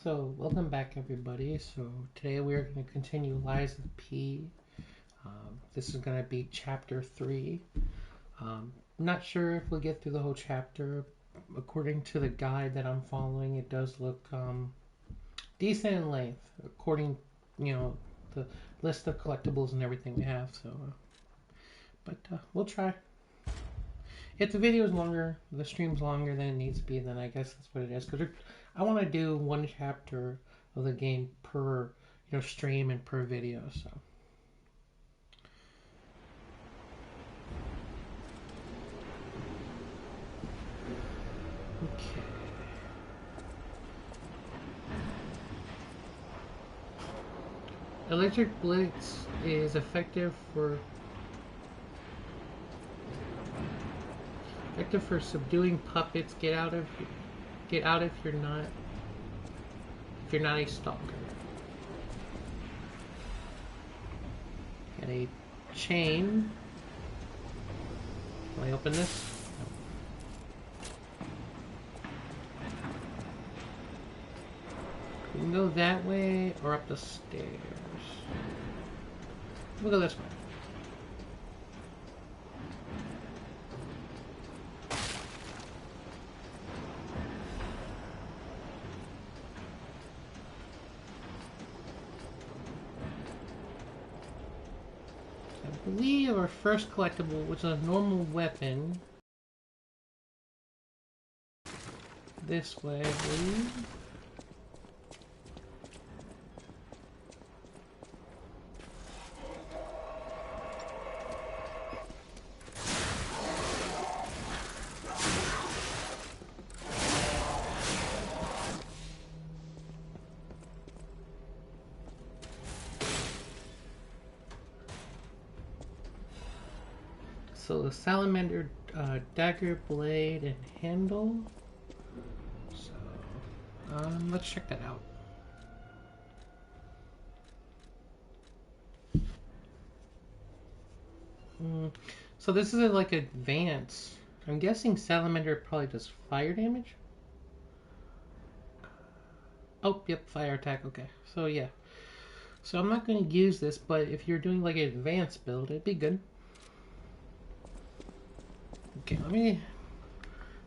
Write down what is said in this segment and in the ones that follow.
So, welcome back, everybody. So, today we're going to continue Lies of P. This is going to be chapter 3. I'm not sure if we'll get through the whole chapter. According to the guide that I'm following, it does look decent in length, according, the list of collectibles and everything we have. So, but we'll try. If the video is longer, the stream's longer than it needs to be, then I guess that's what it is. Because I want to do one chapter of the game per, stream and per video. So. Okay. Electric Blitz is effective for subduing puppets. Get out if you're not a stalker. Got a chain. Can I open this? We can go that way or up the stairs. We'll go this way. I believe our first collectible, which is a normal weapon. This way, I believe. So the salamander dagger, blade, and handle. So let's check that out. So this is like advanced. I'm guessing salamander probably does fire damage. Oh, yep, fire attack. Okay, so yeah. So I'm not going to use this, but if you're doing like an advanced build, it'd be good. Okay, let me.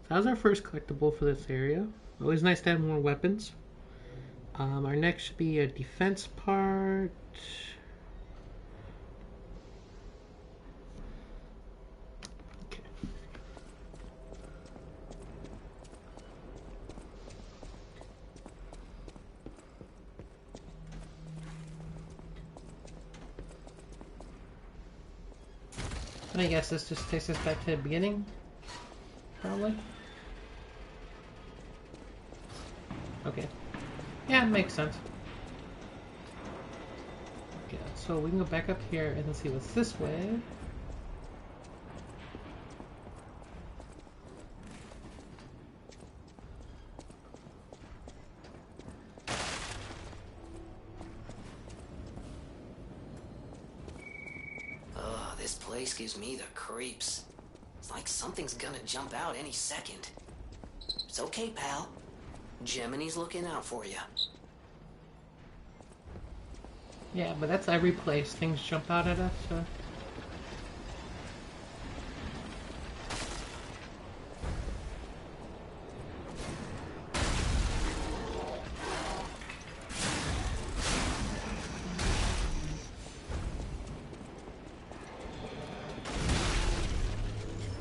That was our first collectible for this area. Always nice to have more weapons. Our next should be a defense part. Okay. I guess this just takes us back to the beginning. Probably. Okay. Yeah, it makes sense. Okay, so we can go back up here and see what's this way. Ugh, this place gives me the creeps. It's like something's gonna jump out any second. It's okay, pal. Gemini's looking out for you. Yeah, but that's every place. Things jump out at us, so...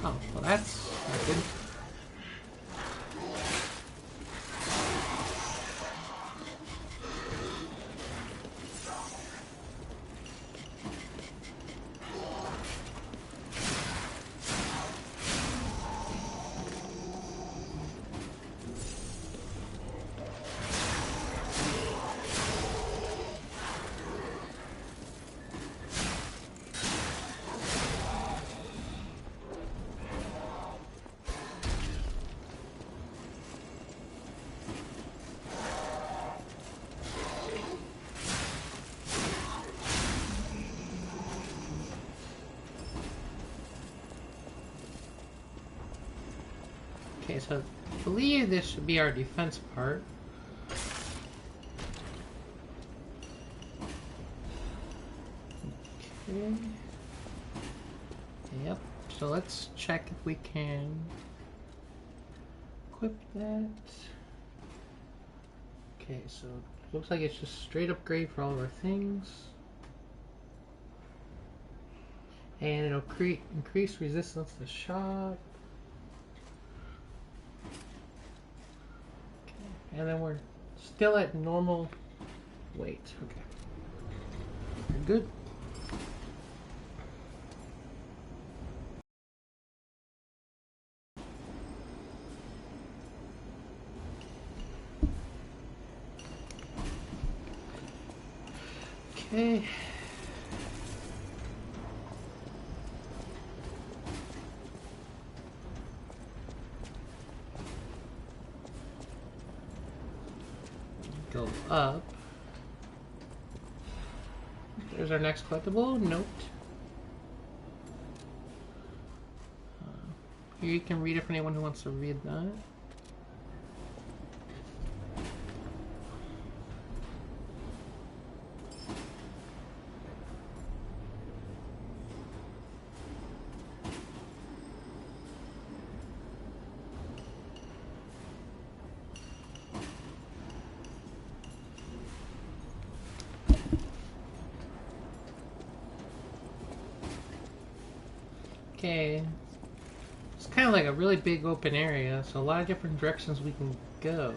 Oh, well that's not good. Okay, so I believe this should be our defense part. Okay. Yep. So let's check if we can equip that. Okay, so looks like it's just straight upgrade for all of our things. And it'll increase resistance to shock. Okay. And then we're still at normal weight. Okay. We're good. Okay. Go up. There's our next collectible. Note. Here you can read it for anyone who wants to read that. Okay, it's kind of like a really big open area, so a lot of different directions we can go.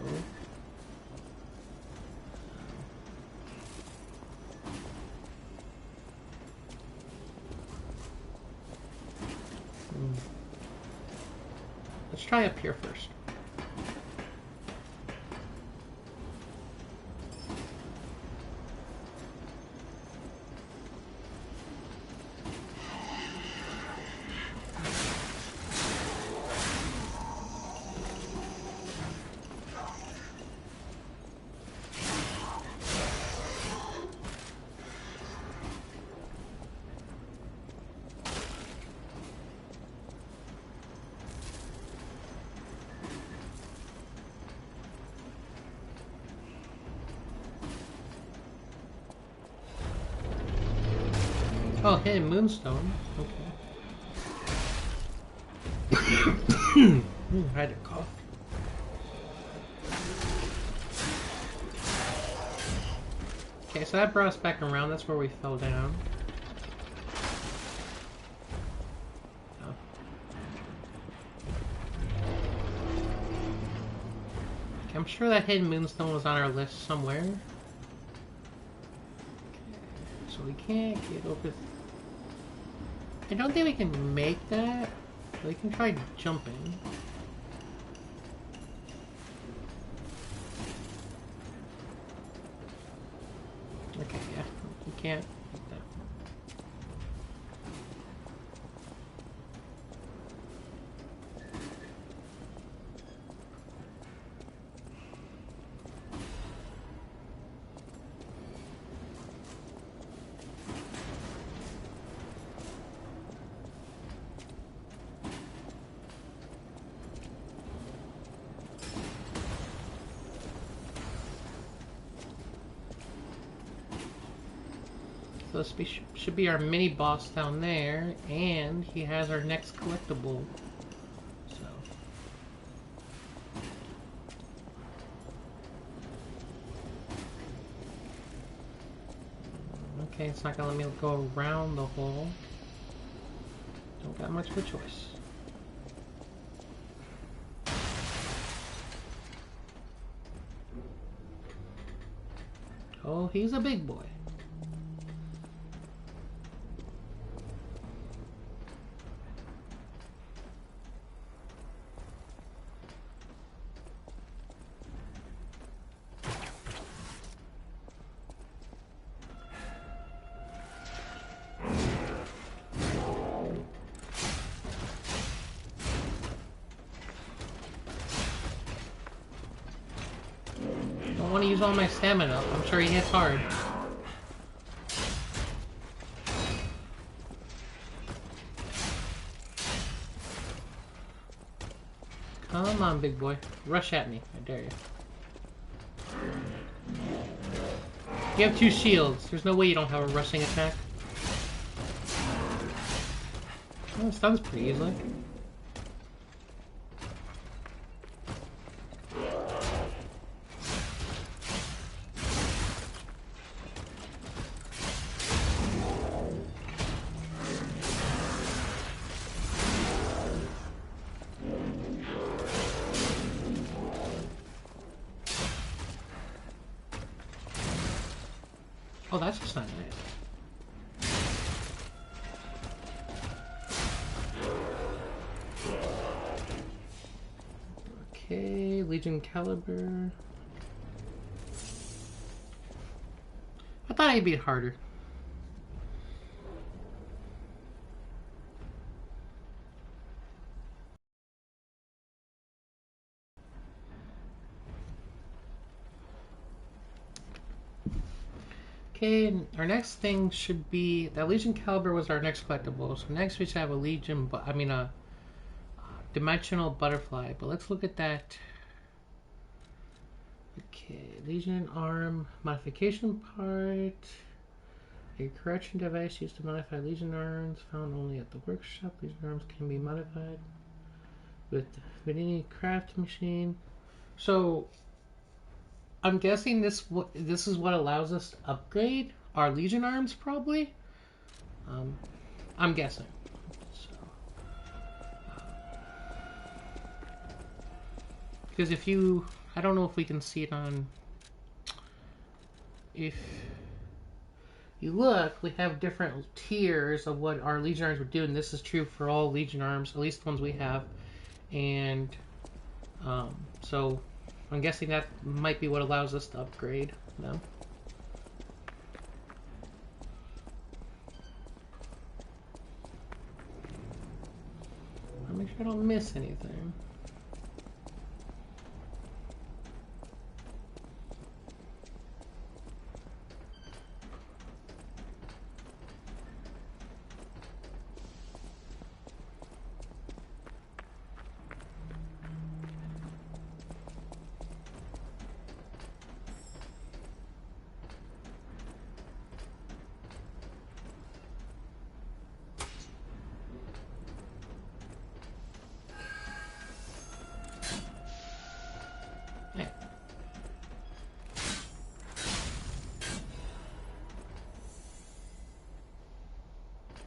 Let's try up here first. Oh, hidden moonstone. Okay. I had a cough. Okay, so that brought us back around. That's where we fell down. Oh. Okay, I'm sure that hidden moonstone was on our list somewhere. Okay, so we can't get over. I don't think we can make that. We can try jumping. Okay, yeah, we can't make that. So this should be our mini boss down there, and he has our next collectible. So okay, it's not gonna let me go around the hole. Don't got much of a choice. Oh, he's a big boy. I want to use all my stamina. I'm sure he hits hard. Come on, big boy. Rush at me. I dare you. You have 2 shields. There's no way you don't have a rushing attack. Oh, stuns pretty easily. Oh, that's just not nice. Okay, Legion Caliber. I thought I'd be harder. Okay, our next thing should be that Legion Caliber was our next collectible. So next we should have a Legion, a Dimensional Butterfly. But let's look at that. Okay, Legion Arm Modification Part. A correction device used to modify Legion arms, found only at the workshop. Legion arms can be modified with any craft machine. So I'm guessing this is what allows us to upgrade our Legion arms, probably. I'm guessing. So, because if you, I don't know if we can see it on. If you look, we have different tiers of what our Legion arms would do, and this is true for all Legion arms, at least the ones we have. And so I'm guessing that might be what allows us to upgrade them. I'll make sure I don't miss anything.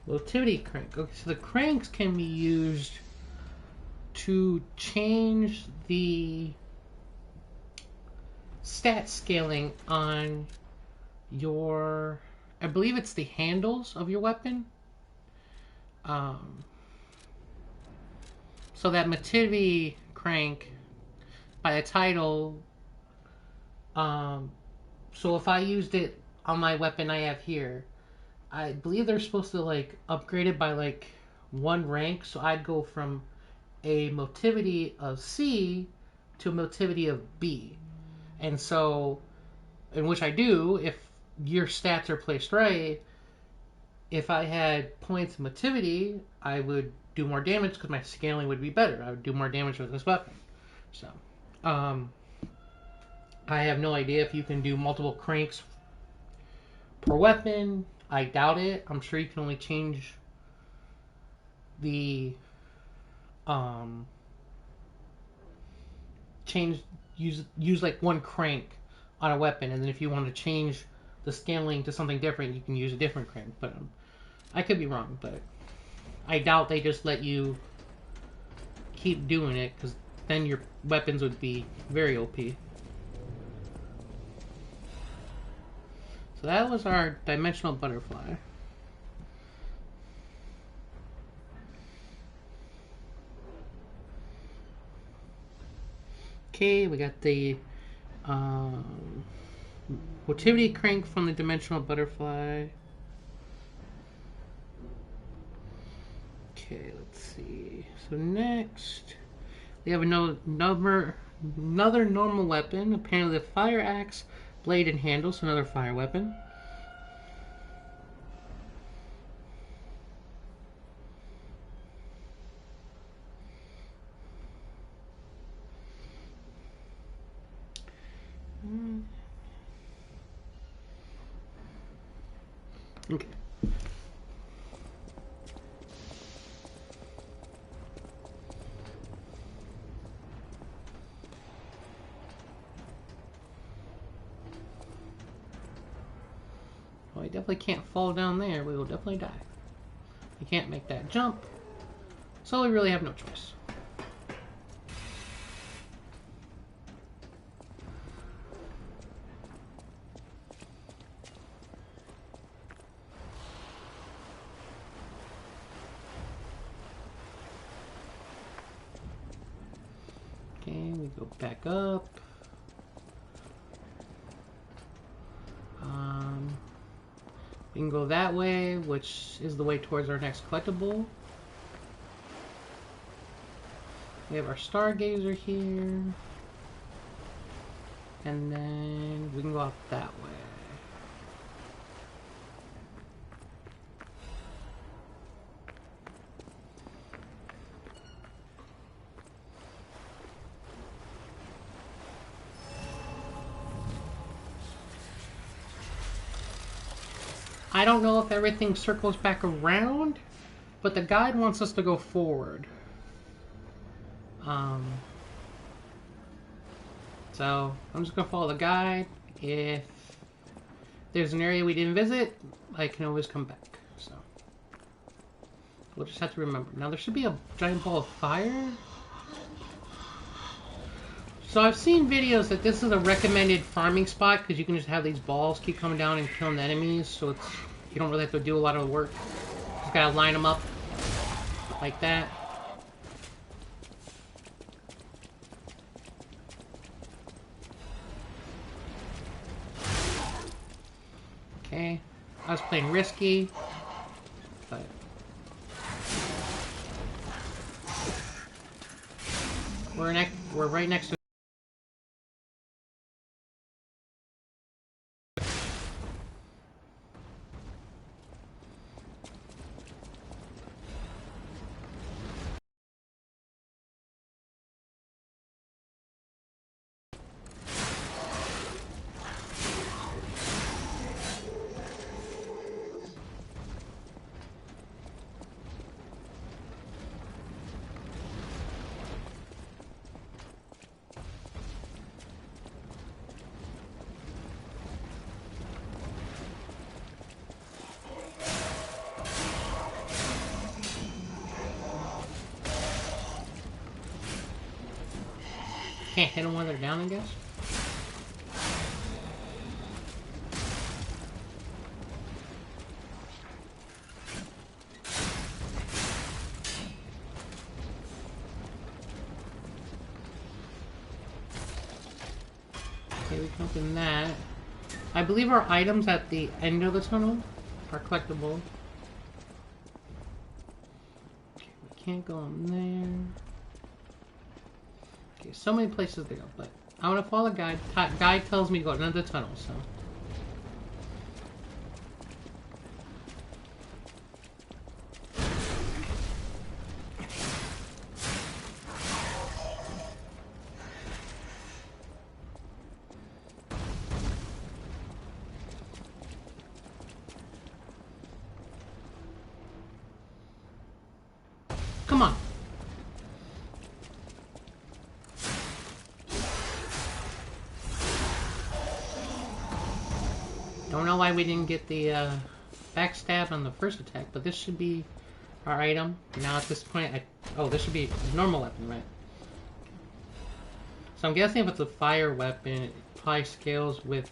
Motility crank. Okay, so the cranks can be used to change the stat scaling on your, I believe it's the handles of your weapon. So that Motility crank by a title. So if I used it on my weapon I have here, I believe they're supposed to like upgrade it by like one rank. So I'd go from a motivity of C to a motivity of B. And so, in which I do, if your stats are placed right, if I had points of motivity, I would do more damage because my scaling would be better. I would do more damage with this weapon. So, I have no idea if you can do multiple cranks per weapon. I doubt it. I'm sure you can only change the use like one crank on a weapon, and then if you want to change the scaling to something different, you can use a different crank. But I could be wrong, but I doubt they just let you keep doing it because then your weapons would be very OP. So that was our Dimensional Butterfly. Okay, we got the Motivity crank from the Dimensional Butterfly. Okay, let's see. So next, we have another normal weapon. Apparently the Fire Axe, blade, and handle. So another fire weapon. Okay. definitely can't fall down there. We will definitely die. We can't make that jump. So we really have no choice. Okay, we go back up. We can go that way, which is the way towards our next collectible. We have our stargazer here. And then we can go out that way. I don't know if everything circles back around, but the guide wants us to go forward. So I'm just gonna follow the guide. If there's an area we didn't visit, I can always come back. So we'll just have to remember. Now there should be a giant ball of fire. So I've seen videos that this is a recommended farming spot because you can just have these balls keep coming down and killing the enemies. So it's you don't really have to do a lot of work. Just gotta line them up like that. Okay, I was playing risky, but we're right next to. Can't hit them while they're down, I guess. Okay, we can open that. I believe our items at the end of the tunnel are collectible. Okay, we can't go in there. Okay, so many places to go, but I want to follow the guide. Guide tells me to go to another tunnel, so. Come on. Don't know why we didn't get the backstab on the first attack, but this should be our item. Now at this point, oh, this should be a normal weapon, right? So I'm guessing if it's a fire weapon, it probably scales with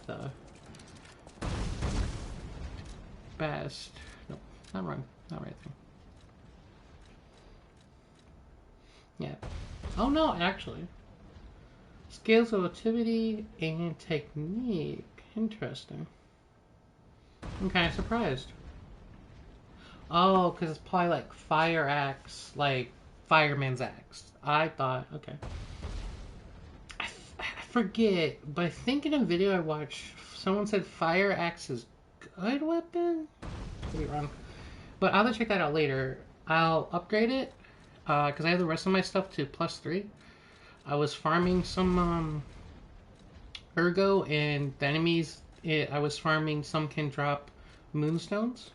best. No, not wrong. Not right thing. Yeah. Oh no, actually. Scales of activity and technique. Interesting. I'm kind of surprised. Oh, because it's probably like fire axe, like fireman's axe. I thought, okay. I forget, but I think in a video I watched, someone said fire axe is good weapon? Could be wrong. But I'll have to check that out later. I'll upgrade it, because I have the rest of my stuff to +3. I was farming some ergo, and the enemies I was farming, some can drop moonstones.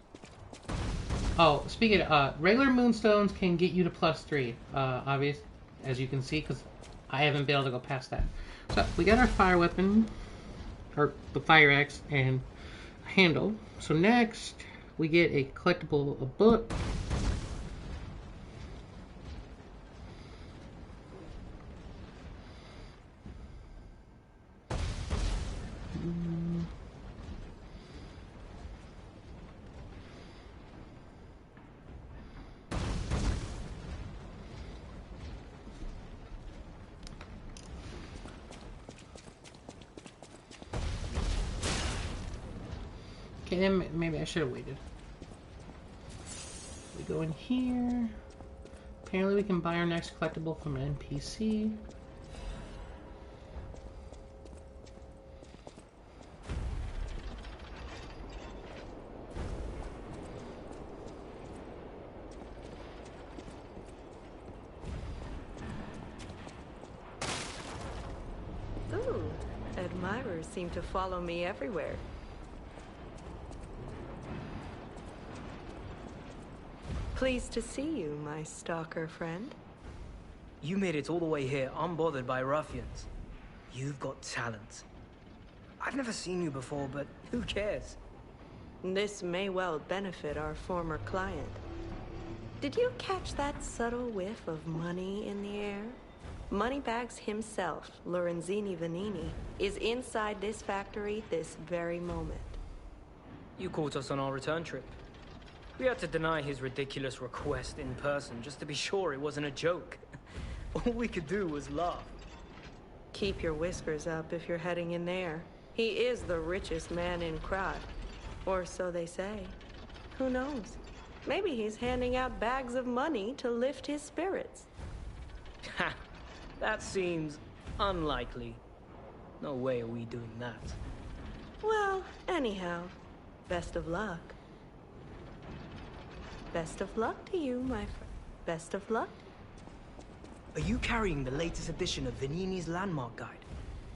Oh, speaking of, regular moonstones can get you to +3, obvious, as you can see, because I haven't been able to go past that. So, we got our fire weapon, or the fire axe, and handle. So next, we get a collectible, a book. Okay, then maybe I should have waited. We go in here. Apparently we can buy our next collectible from an NPC. Ooh, admirers seem to follow me everywhere. Pleased to see you, my stalker friend. You made it all the way here unbothered by ruffians. You've got talent. I've never seen you before, but who cares? This may well benefit our former client. Did you catch that subtle whiff of money in the air? Moneybags himself, Lorenzini Vanini, is inside this factory this very moment. You caught us on our return trip. We had to deny his ridiculous request in person just to be sure it wasn't a joke. All we could do was laugh. Keep your whiskers up if you're heading in there. He is the richest man in Krat. Or so they say. Who knows? Maybe he's handing out bags of money to lift his spirits. Ha! That seems unlikely. No way are we doing that. Well, anyhow, best of luck. Best of luck to you, my friend. Best of luck. Are you carrying the latest edition of Vanini's Landmark Guide?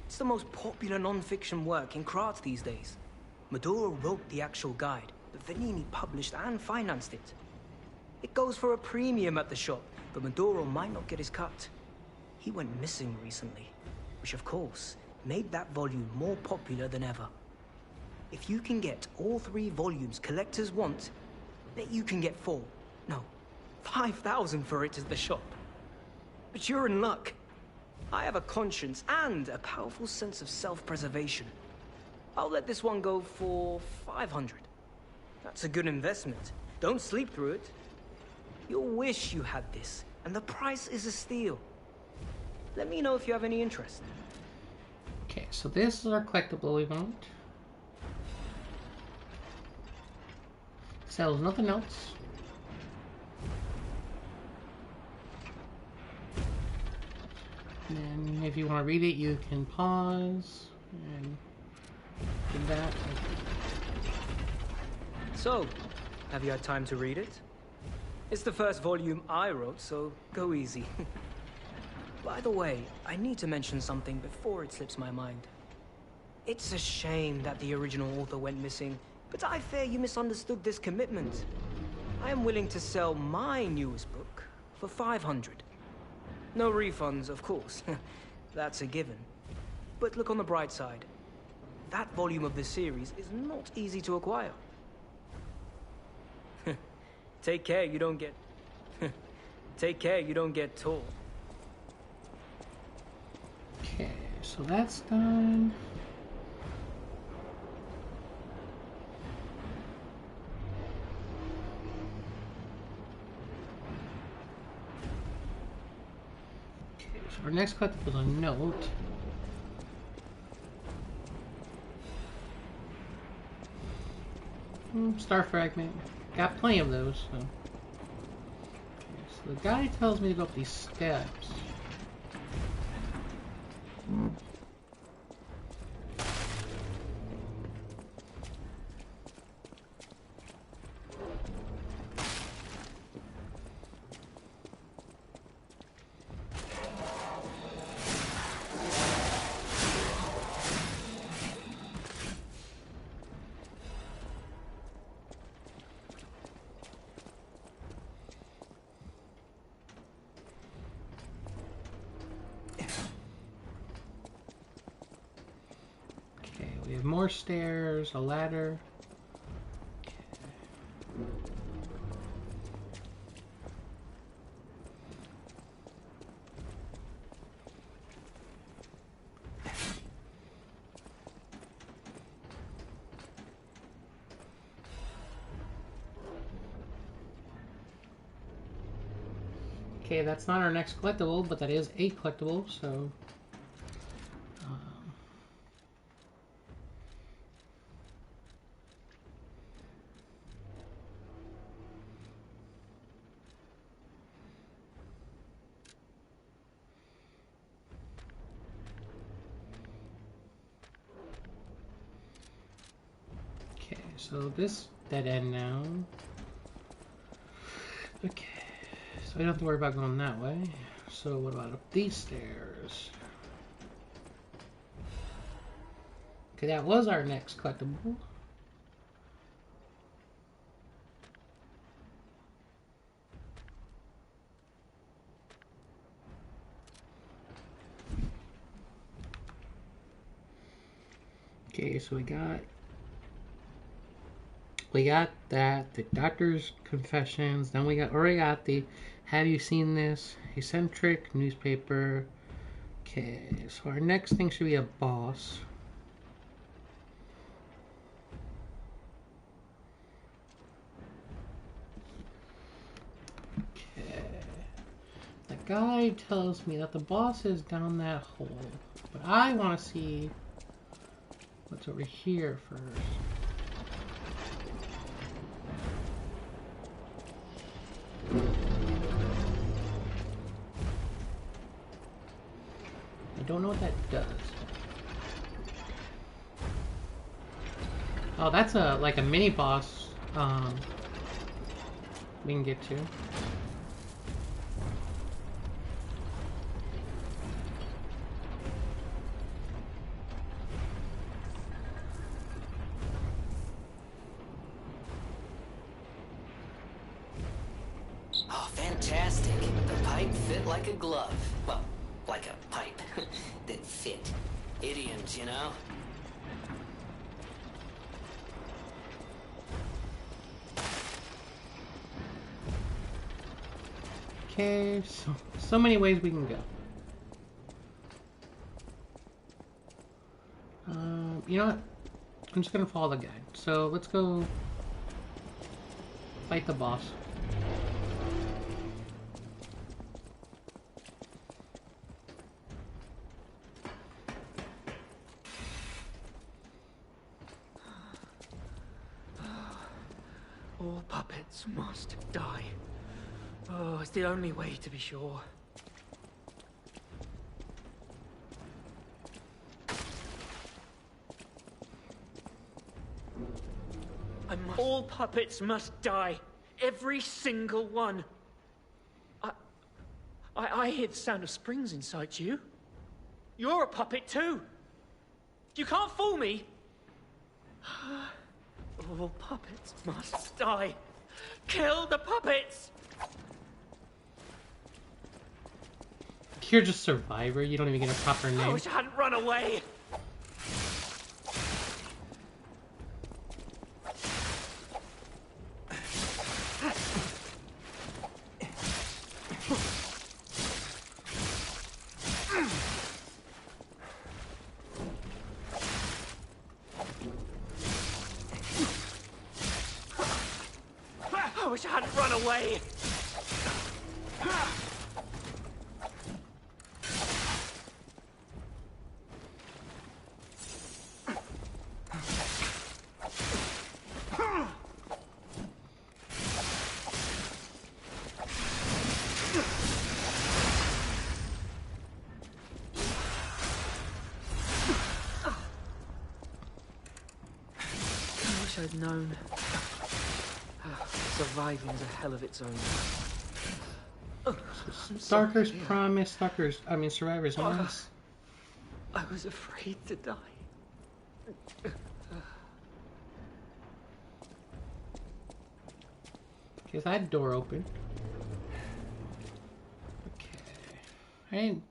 It's the most popular non-fiction work in Krat these days. Maduro wrote the actual guide, but Vanini published and financed it. It goes for a premium at the shop, but Maduro might not get his cut. He went missing recently, which of course made that volume more popular than ever. If you can get all 3 volumes collectors want, bet you can get 4, no, 5,000 for it at the shop. But you're in luck. I have a conscience and a powerful sense of self-preservation. I'll let this one go for 500. That's a good investment. Don't sleep through it. You'll wish you had this, and the price is a steal. Let me know if you have any interest. Okay, so this is our collectible we want. Sells nothing else. And then if you want to read it, you can pause and do that. So, have you had time to read it? It's the first volume I wrote, so go easy. By the way, I need to mention something before it slips my mind. It's a shame that the original author went missing, but I fear you misunderstood this commitment. I am willing to sell my newest book for 500. No refunds, of course. That's a given. But look on the bright side. That volume of the series is not easy to acquire. Take care you don't get... Take care you don't get tall. Okay, so that's done. Okay, so our next collectible is a note. Star fragment. Got plenty of those, so. Okay, so the guy tells me to go up these steps. We have more stairs, a ladder. Okay, that's not our next collectible, but that is a collectible, so... Okay, so this dead end now. Okay, so I don't have to worry about going that way. So what about up these stairs? Okay, that was our next collectible. Okay, so we got that, the doctor's confessions, then we already got the have you seen this? Eccentric newspaper. Okay, so our next thing should be a boss. Okay. The guide tells me that the boss is down that hole, but I want to see what's over here first. I don't know what that does. Oh, that's like a mini boss we can get to. Oh, fantastic. The pipe fit like a glove. Well, like a pipe that fit. Idioms, you know? Okay, so many ways we can go. You know what? I'm just gonna follow the guide. So let's go fight the boss. All puppets must die. Oh, it's the only way to be sure. All puppets must die. Every single one. I hear the sound of springs inside you. You're a puppet too. You can't fool me. All puppets must die. Kill the puppets! You're just Survivor. You don't even get a proper I name. wish I hadn't run away. I wish I hadn't run away. I wish I'd known. Surviving's a hell of its own. Stalker's promise, Survivor's mask. I was afraid to die. Okay, is that door open? Okay. I didn't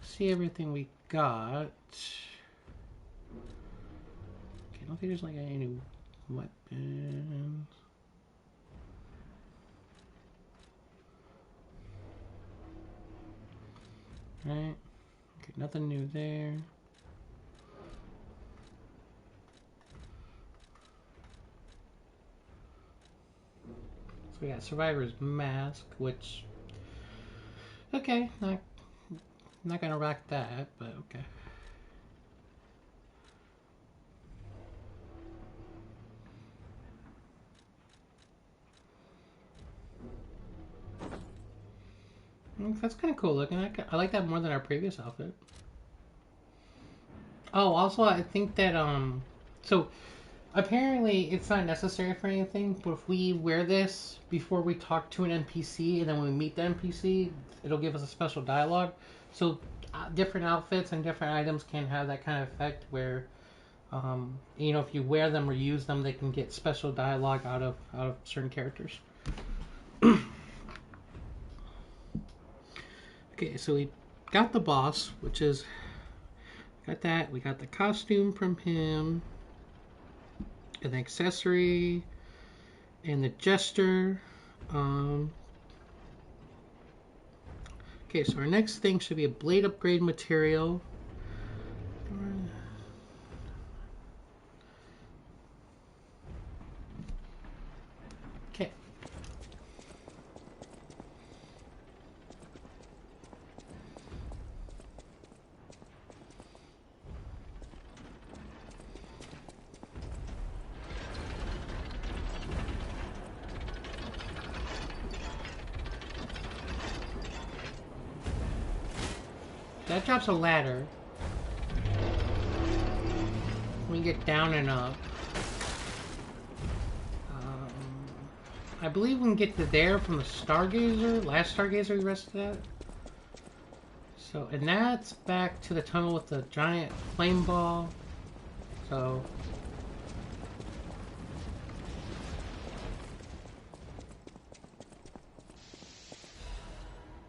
see everything we got. Okay, I don't think there's like any new weapons. Right. Okay, nothing new there. So we got Survivor's mask, which Okay, not gonna rock that, but okay. That's kind of cool looking. I like that more than our previous outfit. Oh, also, I think that so apparently it's not necessary for anything, but if we wear this before we talk to an NPC and then when we meet the NPC, it'll give us a special dialogue. So different outfits and different items can have that kind of effect where, you know, if you wear them or use them, they can get special dialogue out of certain characters. Okay, so we got the boss, which is got that. We got the costume from him, an accessory, and the jester. Okay, so our next thing should be a blade upgrade material. Okay. That drops a ladder. We get down and up. I believe we can get to there from the Stargazer, last Stargazer we rested at. So, and that's back to the tunnel with the giant flame ball. So,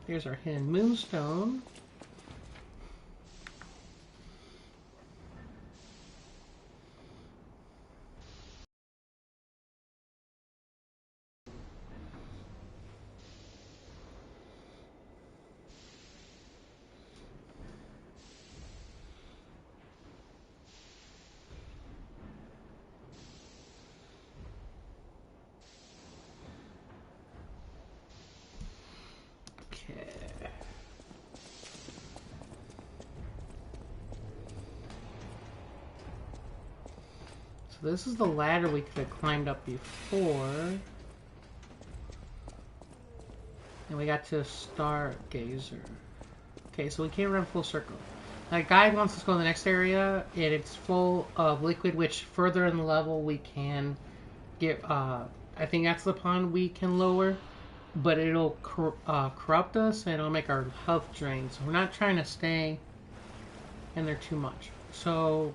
here's our hidden moonstone. So this is the ladder we could have climbed up before. And we got to Stargazer. Okay, so we can't run full circle. That guide wants us to go to the next area, and it's full of liquid, which further in the level we can get, I think that's the pond we can lower, but it'll corrupt us, and it'll make our health drain, so we're not trying to stay in there too much. So,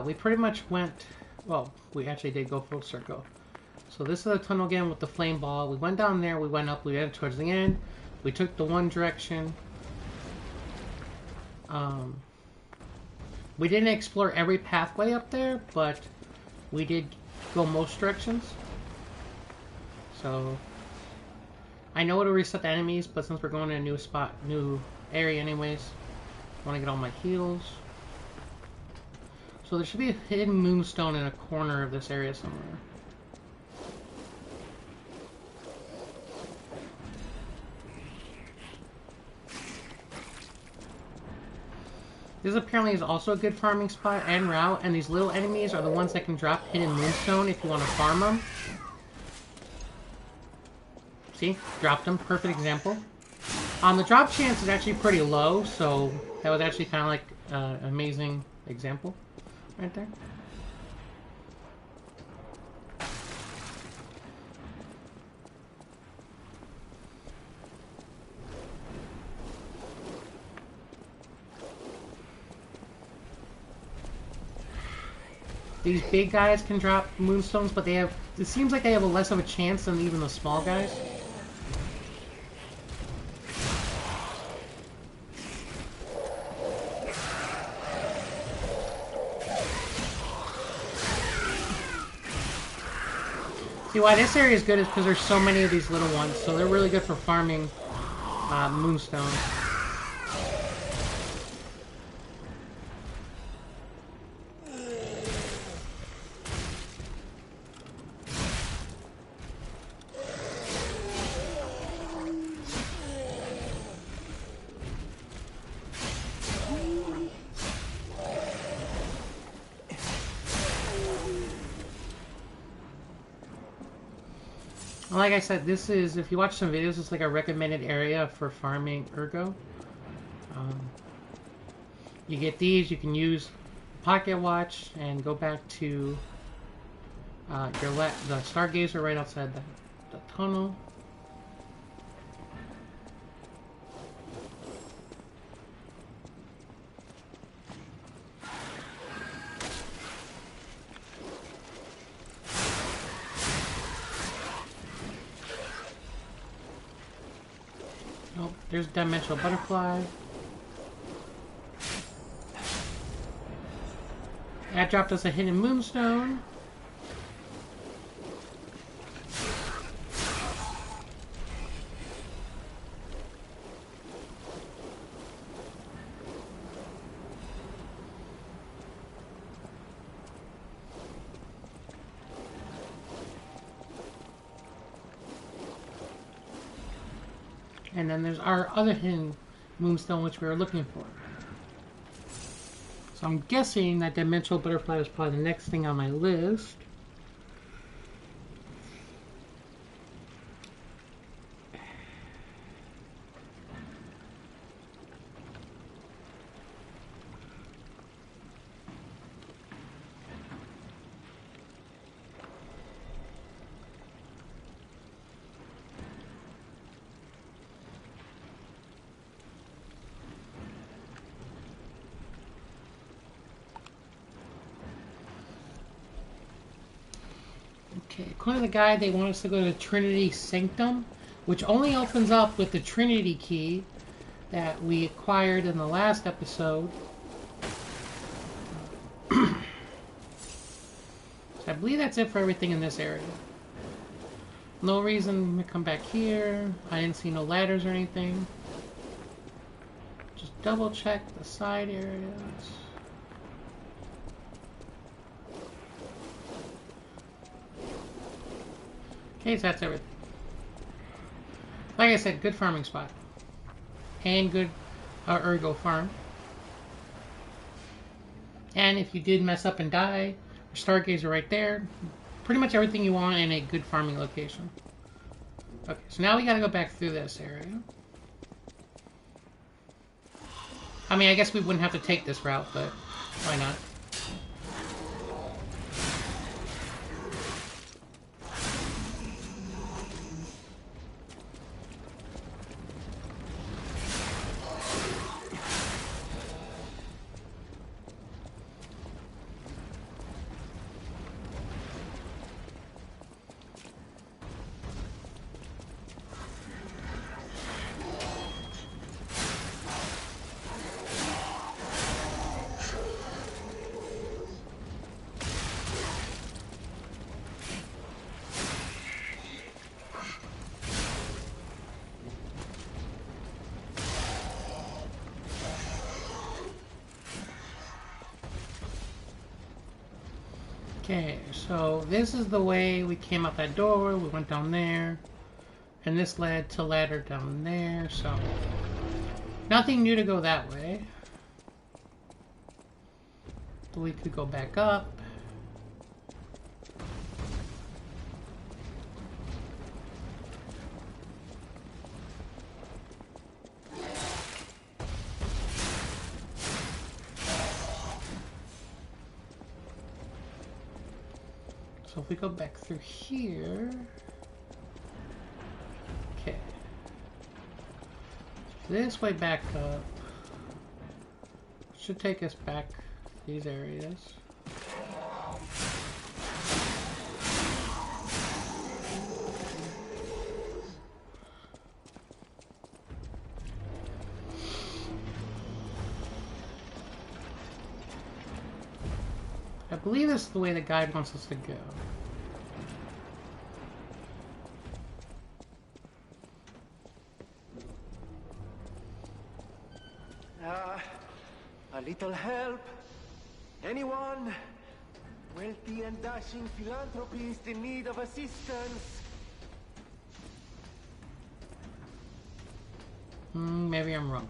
we pretty much went, well, we actually did go full circle. So this is the tunnel again with the flame ball. We went down there, we went up, we went towards the end. We took the one direction. We didn't explore every pathway up there, but we did go most directions. So I know it'll reset the enemies, but since we're going to a new spot, new area anyways, I want to get all my heals. So there should be a hidden moonstone in a corner of this area somewhere. This apparently is also a good farming spot and route, and these little enemies are the ones that can drop hidden moonstone if you want to farm them. See? Dropped them. Perfect example. The drop chance is actually pretty low, so that was actually kind of like an amazing example right there. These big guys can drop moonstones, but they have, it seems like they have a less of a chance than even the small guys. See, why this area is good is because there's so many of these little ones, so they're really good for farming moonstones. Like I said, this is, if you watch some videos, it's like a recommended area for farming ergo. You get these, you can use pocket watch and go back to the stargazer right outside the tunnel. Oh, there's dimensional butterfly. That dropped us a hidden moonstone. And then there's our other hidden moonstone, which we were looking for. So I'm guessing that dimensional butterfly is probably the next thing on my list. Okay, according to the guide, they want us to go to Trinity Sanctum, which only opens up with the Trinity key that we acquired in the last episode. So I believe that's it for everything in this area. No reason to come back here. I didn't see no ladders or anything. Just double check the side areas. Okay, so that's everything. Like I said, good farming spot. And good ergo farm. And if you did mess up and die, your stargazer right there. Pretty much everything you want in a good farming location. Okay, so now we gotta go back through this area. I mean, I guess we wouldn't have to take this route, but why not? Okay, so this is the way we came out that door. We went down there. And this led to ladder down there, so nothing new to go that way. But we could go back up. So if we go back through here... Okay. This way back up. Should take us back these areas. I believe this is the way the guide wants us to go. A little help? Anyone? Wealthy and dashing philanthropist in need of assistance? Maybe I'm wrong.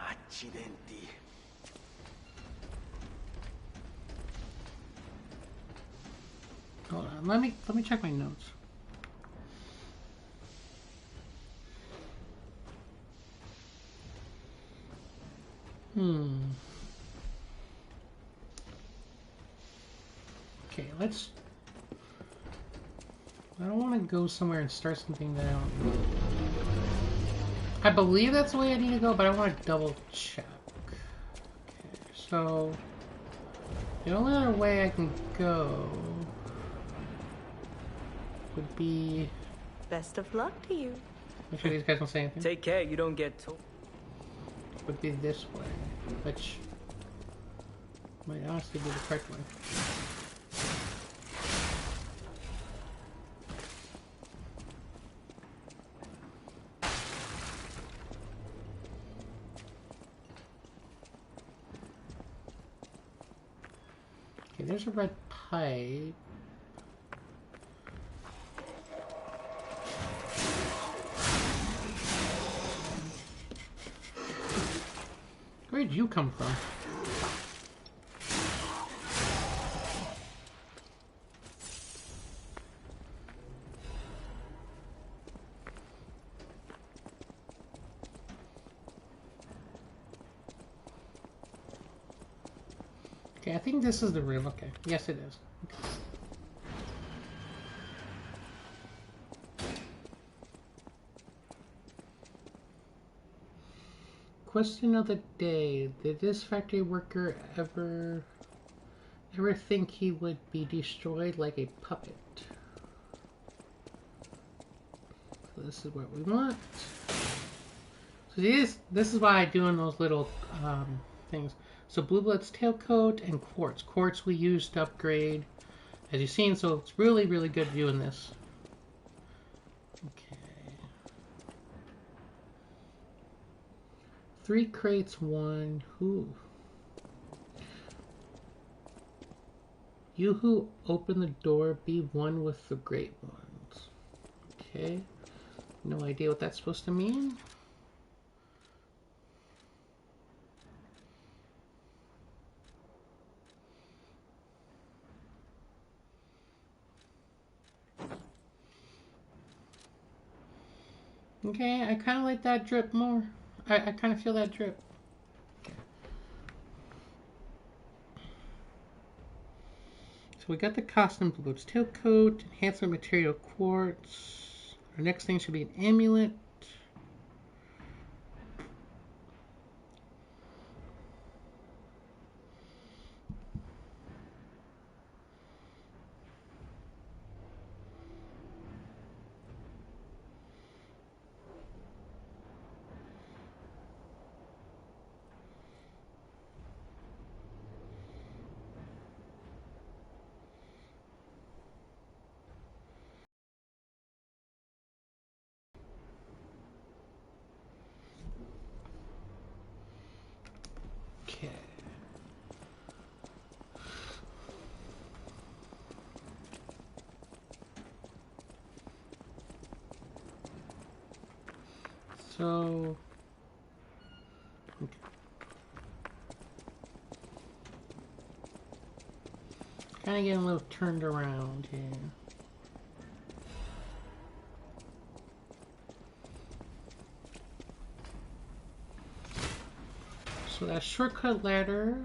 Accidenti. Hold on. Let me check my notes. Okay, let's... I don't want to go somewhere and start something that I don't know. I believe that's the way I need to go, but I want to double check. Okay, so... The only other way I can go... would be... Best of luck to you. Make sure these guys don't say anything. Take care you don't get told. Would be this way, which might honestly be the correct way. Okay, there's a red pipe. Where'd you come from? Okay, I think this is the room. Okay, yes it is. Okay. Question of the day: did this factory worker ever think he would be destroyed like a puppet? So this is what we want. So this is why I'm doing those little things. So Blue Blood's tailcoat and quartz. Quartz we used to upgrade, as you've seen. So it's really, really good viewing this. Okay. 3 crates, 1. Who? You who open the door, be one with the great ones. Okay. No idea what that's supposed to mean. Okay, I kind of like that drip more. I kind of feel that drip. Okay. So we got the costume, Blue Blood's tailcoat, enhancement material, quartz. Our next thing should be an amulet. Okay. So, okay. Kind of getting a little turned around here. So that shortcut ladder,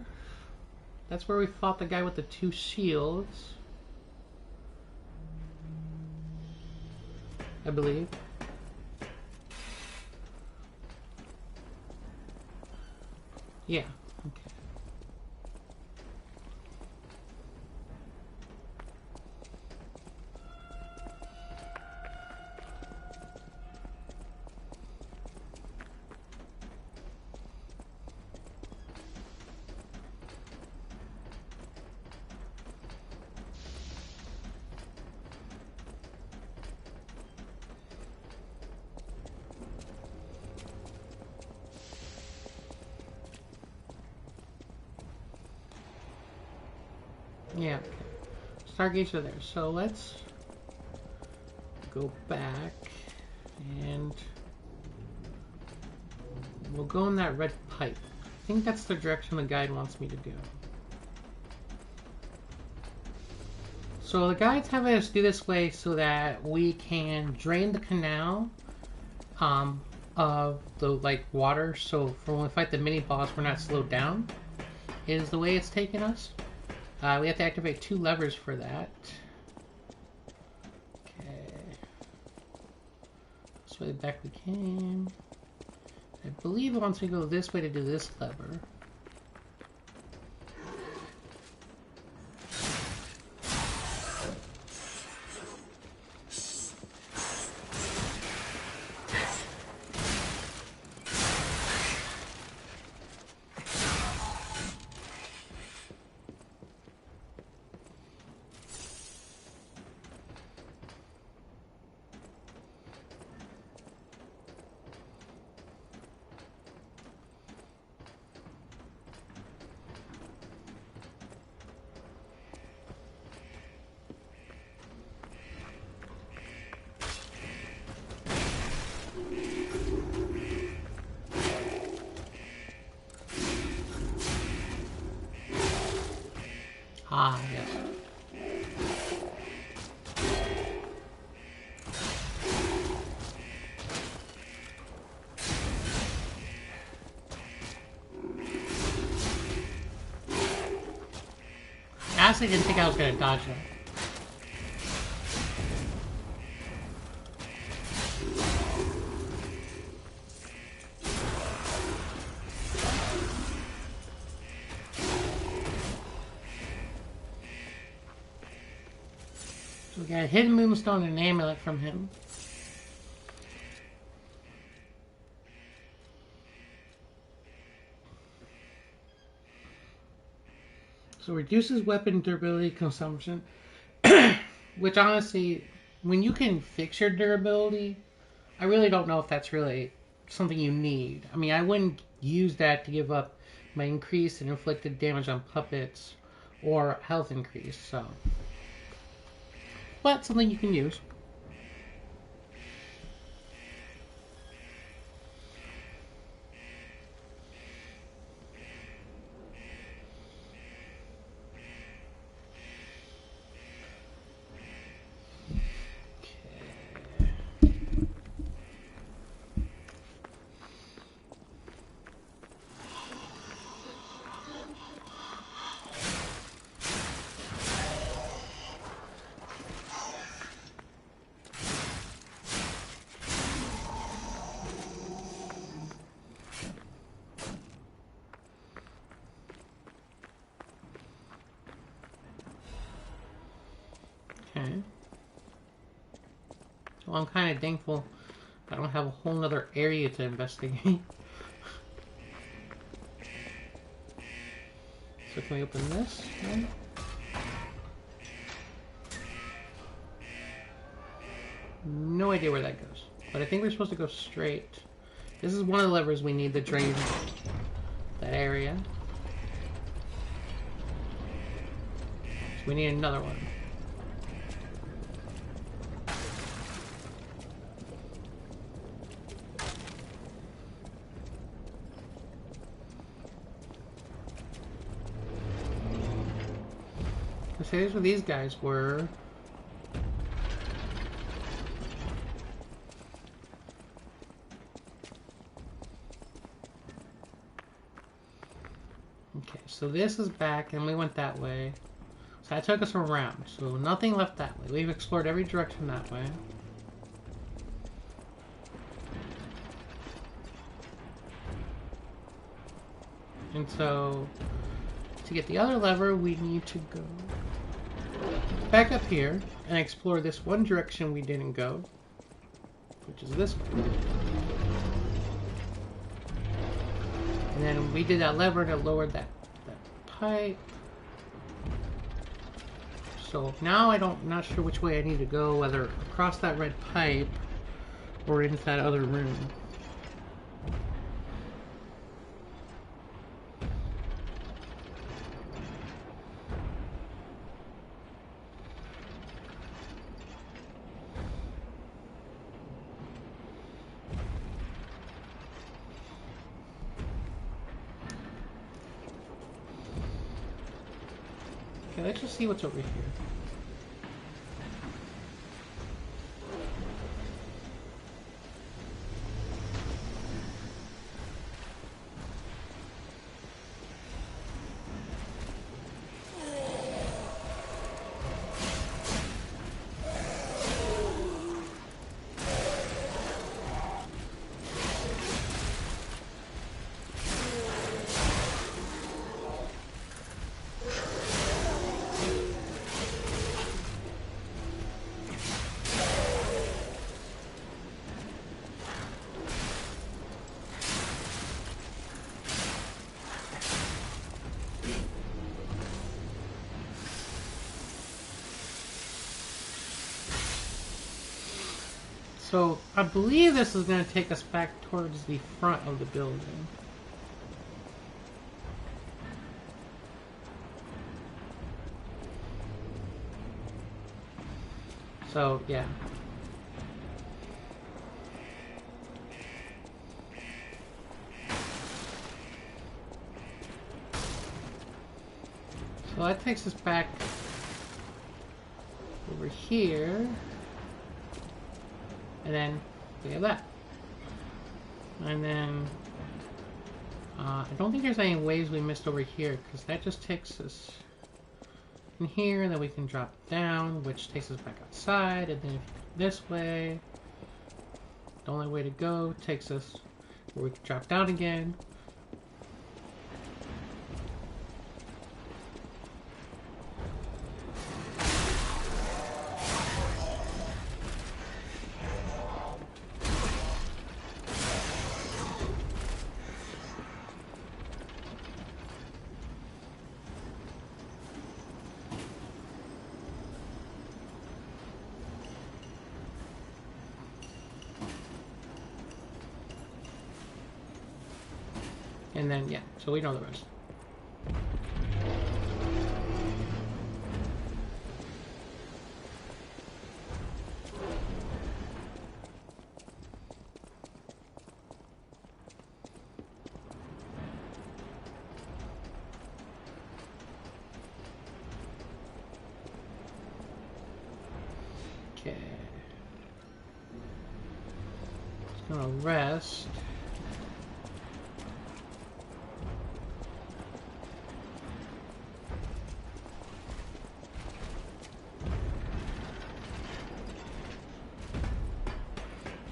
that's where we fought the guy with the 2 shields, I believe. Yeah, okay. Yeah, okay. Stargates are there. So let's go back and we'll go in that red pipe. I think that's the direction the guide wants me to go. So the guides have us do this way so that we can drain the canal of the water. So for when we fight the mini boss, we're not slowed down. Is the way it's taking us. We have to activate 2 levers for that. Okay. This way back we came. I believe it wants me to go this way to do this lever. Ah, yes. I honestly didn't think I was going to dodge it. So we got a hidden moonstone and an amulet from him. So reduces weapon durability consumption. Which honestly, when you can fix your durability, I really don't know if that's really something you need. I mean, I wouldn't use that to give up my increased and inflicted damage on puppets or health increase, so. But something you can use. Okay. Well, I'm kind of thankful I don't have a whole other area to investigate. So can we open this? No? No idea where that goes. But I think we're supposed to go straight. This is one of the levers we need to drain that area. So we need another one. So here's where these guys were. Okay, so this is back and we went that way. So that took us around. So nothing left that way. We've explored every direction that way. And so to get the other lever, we need to go back up here and explore this one direction we didn't go, which is this one. And then we did that lever that lowered that pipe. So now not sure which way I need to go, whether across that red pipe or into that other room. Okay, let's just see what's over here. So I believe this is going to take us back towards the front of the building. So, yeah. So that takes us back over here. And then we have that. And then I don't think there's any waves we missed over here, because that just takes us in here, and then we can drop down, which takes us back outside, and then this way, the only way to go takes us where we can drop down again. And then, yeah, so we know the rest. Okay. Just gonna rest.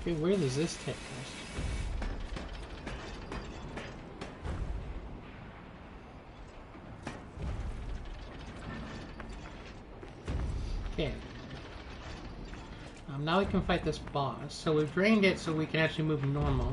Okay, where does this take us? Okay. Now we can fight this boss. So we've drained it so we can actually move normal.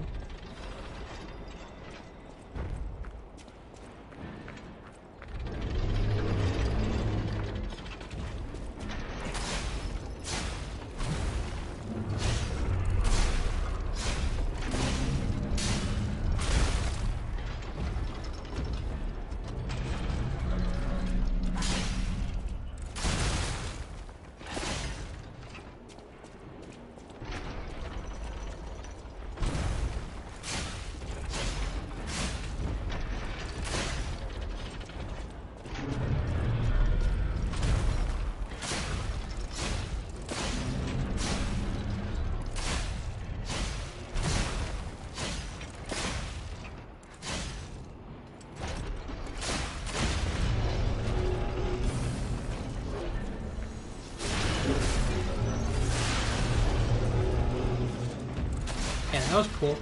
Yeah, that was cool.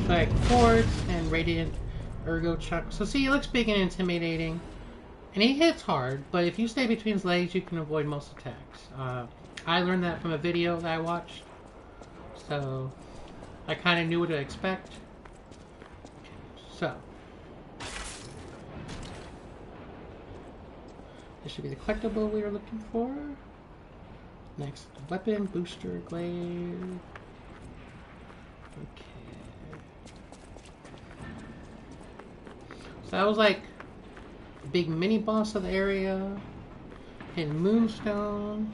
Like quartz and radiant ergo chuck. So see, it looks big and intimidating. And he hits hard, but if you stay between his legs, you can avoid most attacks. I learned that from a video that I watched, so I kind of knew what to expect. So, this should be the collectible we were looking for. Next, weapon, booster, glaive. Okay. So that was like big mini boss of the area. Hidden Moonstone.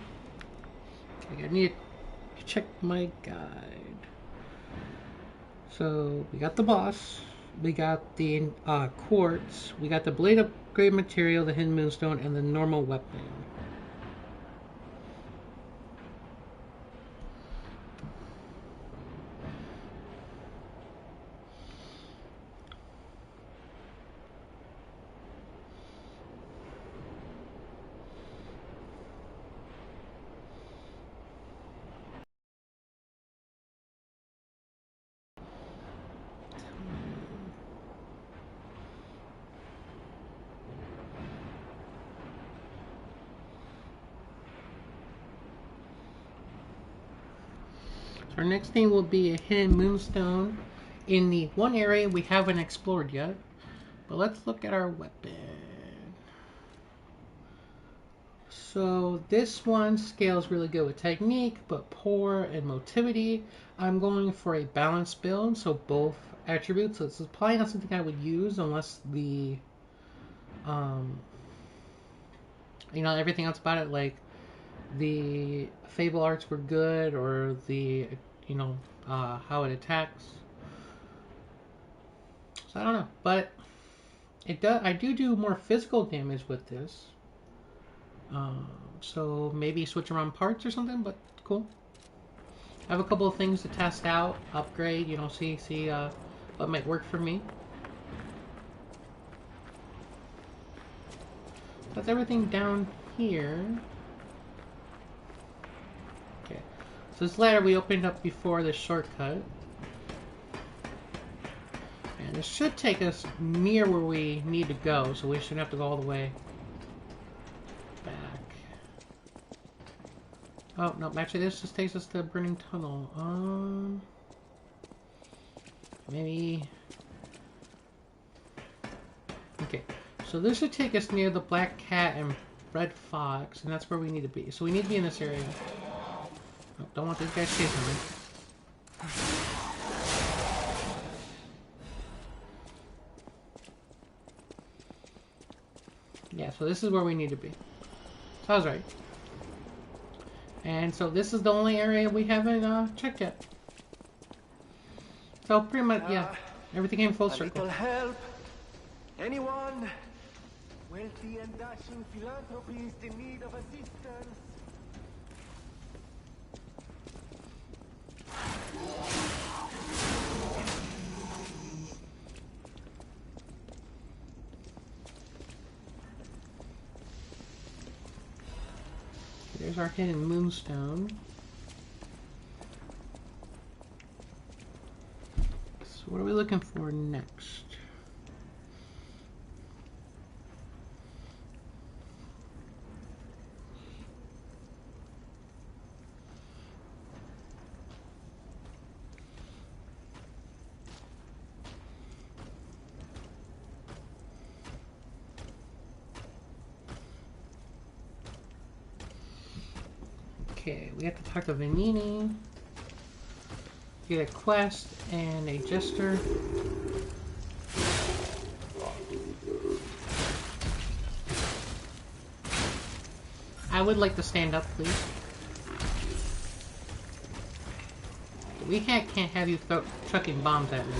Okay, I need to check my guide. So we got the boss. We got the quartz. We got the blade upgrade material, the Hidden Moonstone, and the normal weapon. So our next thing will be a hidden moonstone in the one area we haven't explored yet. But let's look at our weapon. So this one scales really good with technique, but poor in motivity. I'm going for a balanced build, so both attributes. So this is probably not something I would use unless the, everything else about it, like the Fable arts were good, or the, how it attacks. So I don't know, but it does. I do more physical damage with this. So maybe switch around parts or something, but cool. I have a couple of things to test out, upgrade, see what might work for me. That's everything down here. Okay, so this ladder we opened up before the shortcut. And this should take us near where we need to go, so we shouldn't have to go all the way back. Oh, no, actually this just takes us to the Burning Tunnel. Maybe... Okay, so this should take us near the Black Cat and Red Fox, and that's where we need to be. So we need to be in this area. Oh, don't want these guys chasing me. Yeah, so this is where we need to be. So I was right. And so this is the only area we haven't checked yet. So pretty much, yeah, everything came full circle. A little help? Anyone? Wealthy and dashing philanthropist in need of assistance? There's our hidden moonstone. So what are we looking for next? Okay, we have to talk to Venini, get a quest, and a jester. I would like to stand up, please. We can't have you chucking bombs at me.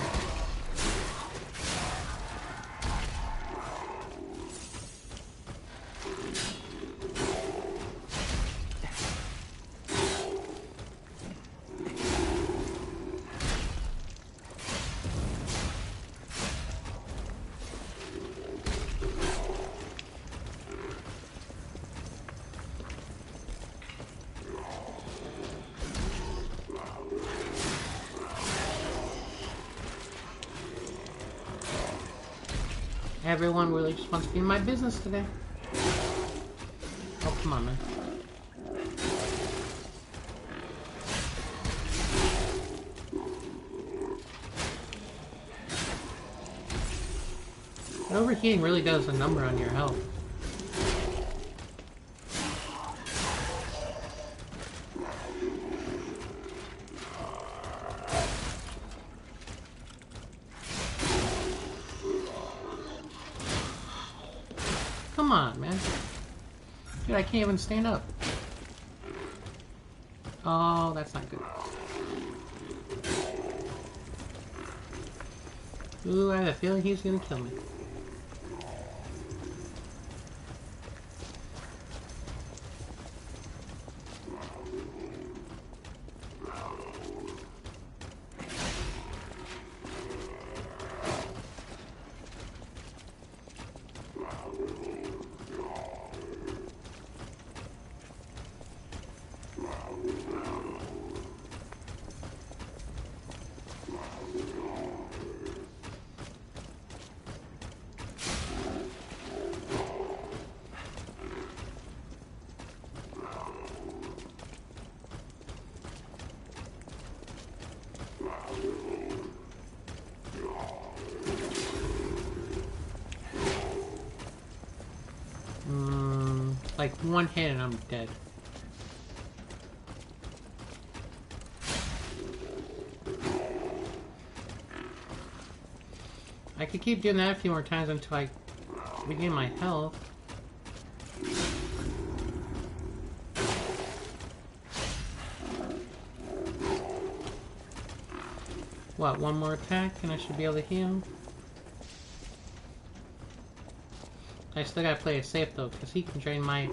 Everyone really just wants to be in my business today. Oh, come on, man. But overheating really does a number on your health. Come on, man. Dude, I can't even stand up. Oh, that's not good. Ooh, I have a feeling he's gonna kill me. Like one hit and I'm dead. I could keep doing that a few more times until I regain my health. What, one more attack and I should be able to heal? I still gotta play it safe though, because he can drain my...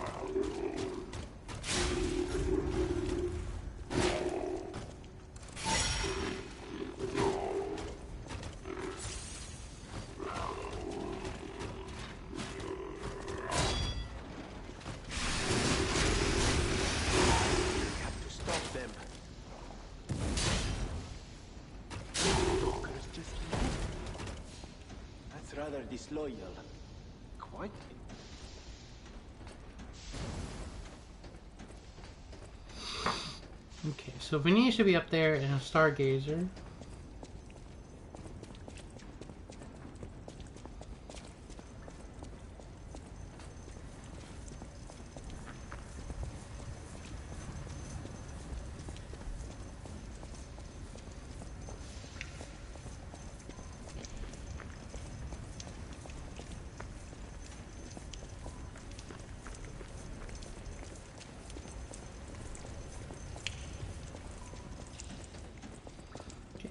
Rather disloyal. Quite. Okay, so Vinny should be up there in a Stargazer.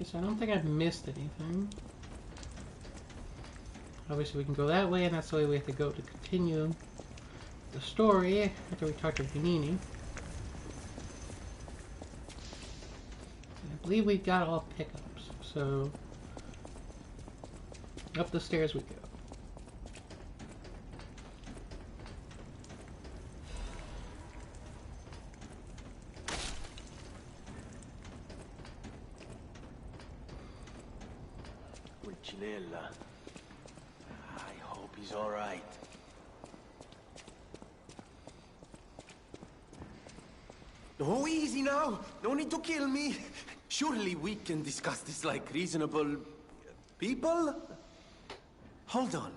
So I don't think I've missed anything. Obviously we can go that way, and that's the way we have to go to continue the story after we talk to Venini. I believe we've got all pickups, so up the stairs we go. Pulcinella. I hope he's all right. Oh, easy now. No need to kill me. Surely we can discuss this like reasonable people? Hold on.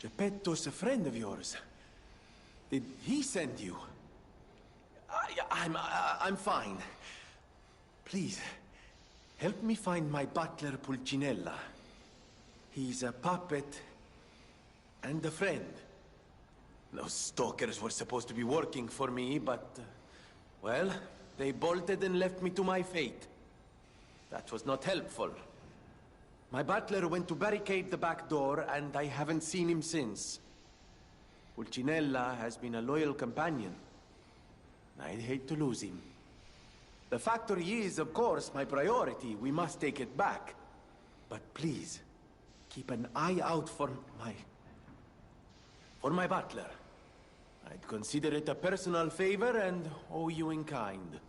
Geppetto's a friend of yours. Did he send you? I'm fine. Please. Help me find my butler, Pulcinella. He's a puppet and a friend. Those stalkers were supposed to be working for me, but... well, they bolted and left me to my fate. That was not helpful. My butler went to barricade the back door, and I haven't seen him since. Pulcinella has been a loyal companion. I'd hate to lose him. The factory is, of course, my priority. We must take it back. But please, keep an eye out for my butler. I'd consider it a personal favor and owe you in kind.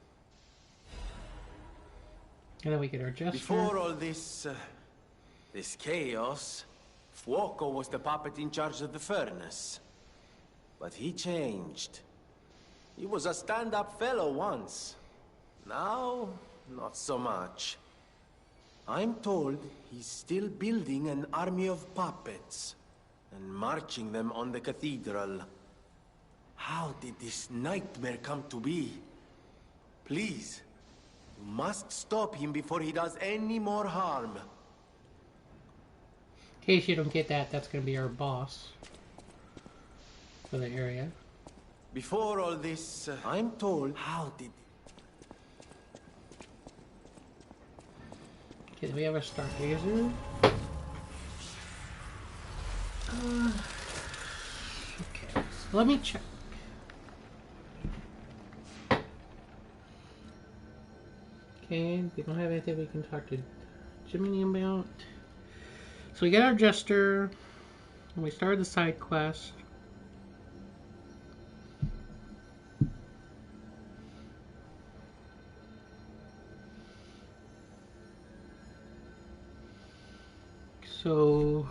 And then we get our gesture. Before all this chaos, Fuoco was the puppet in charge of the furnace. But he changed. He was a stand-up fellow once. Now, not so much. I'm told he's still building an army of puppets and marching them on the cathedral. How did this nightmare come to be? Please, you must stop him before he does any more harm. In case you don't get that, that's going to be our boss for the area. Before all this, I'm told... How did... Okay, we have a Stargazer. Okay, so let me check. Okay, we don't have anything we can talk to Jiminy about. So we get our Jester, and we started the side quest. So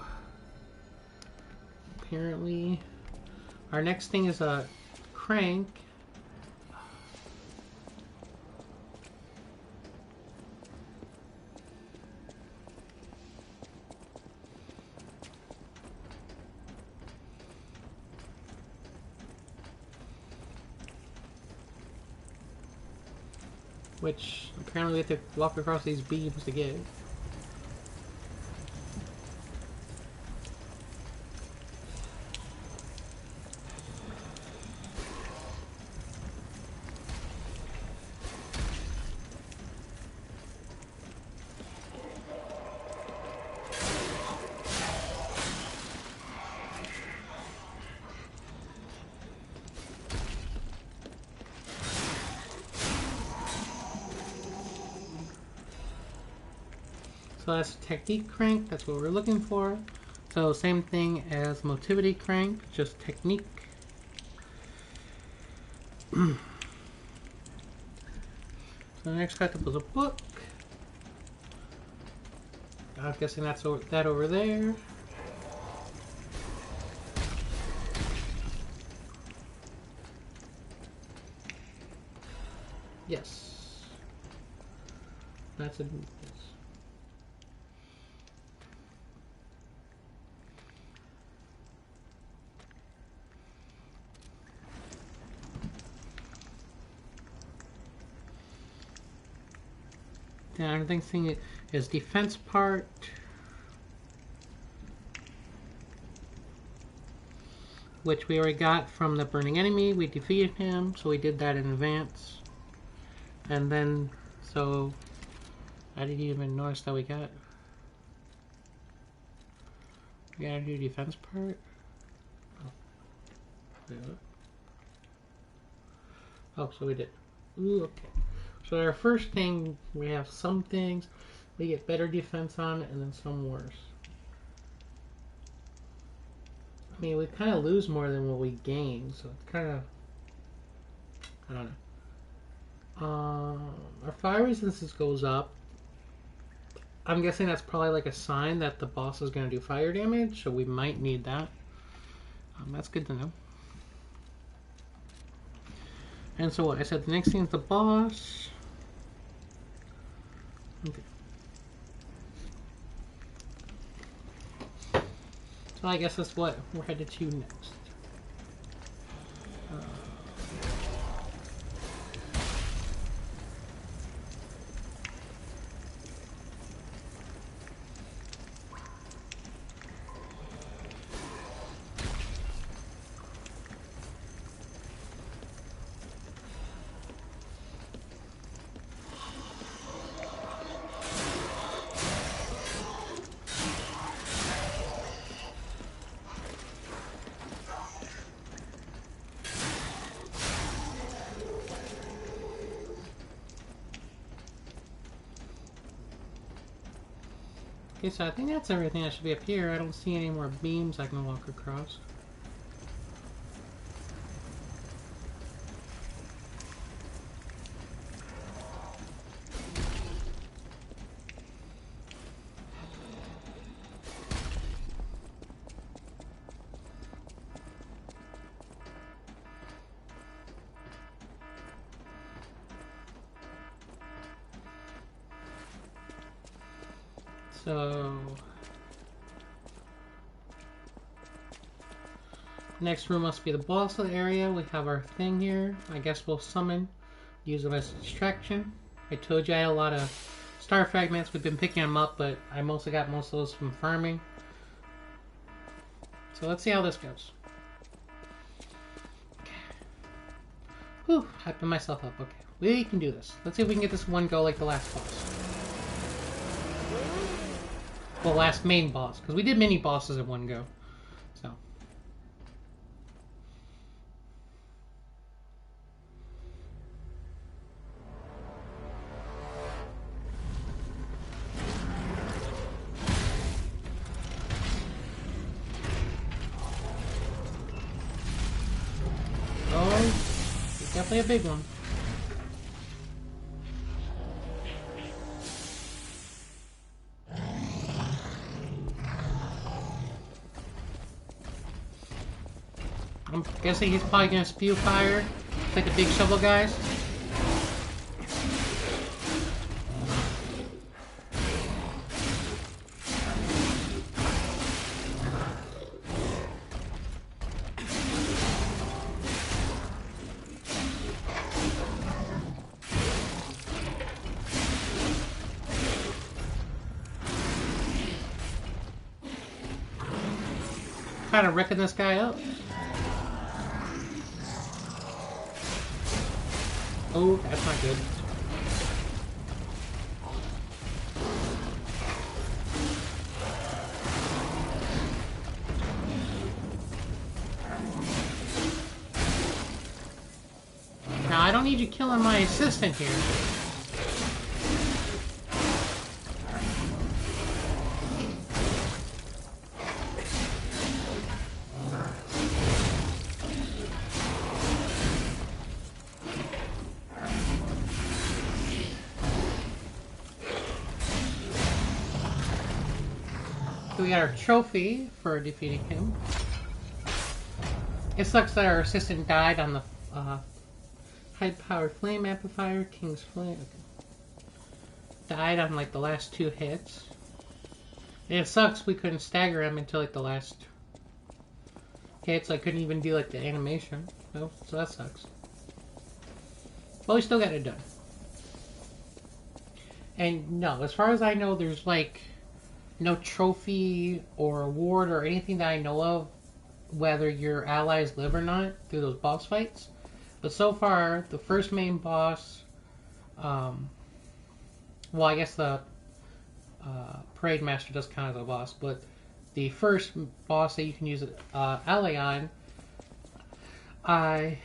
apparently our next thing is a crank. which apparently we have to walk across these beams to get. So that's technique crank, that's what we're looking for. So same thing as motivity crank, just technique. So the next collectible was a book. I'm guessing that's that over there. Yes. That's a... Yes. The other thing is defense part. Which we already got from the burning enemy. We defeated him, so we did that in advance. And then, so I didn't even notice that we got. We gotta do defense part. Oh, wait, what? Oh, so we did. Ooh, okay. So our first thing, we have some things we get better defense on, and then some worse. I mean, we kind of lose more than what we gain, so it's kind of, I don't know. Our fire resistance goes up. I'm guessing that's probably like a sign that the boss is going to do fire damage, so we might need that. That's good to know. And so what I said, the next thing is the boss. Okay. So I guess that's what we're headed to next. Okay, so I think that's everything that should be up here. I don't see any more beams I can walk across. So next room must be the boss area. We have our thing here. I guess we'll summon, use them as a distraction. I told you I had a lot of star fragments. We've been picking them up, but I mostly got most of those from farming. So let's see how this goes. Okay. Whew, hyping myself up. Okay, we can do this. Let's see if we can get this one go like the last boss. Well, last main boss, because we did mini bosses in one go. So. Oh, it's definitely a big one. I'm guessing he's probably gonna spew fire, like the big shovel guys. kind of wrecking this guy up. Oh, that's not good. Now, I don't need you killing my assistant here. We got our trophy for defeating him. It sucks that our assistant died on the high-powered flame amplifier, King's Flame. Died on like the last 2 hits. And it sucks we couldn't stagger him until like the last hits. I couldn't even do like the animation. So that sucks. But we still got it done. And no, as far as I know, there's like no trophy or award or anything that I know of, whether your allies live or not, through those boss fights. But so far, the first main boss, well, I guess the Parade Master does count as a boss, but the first boss that you can use ally on, I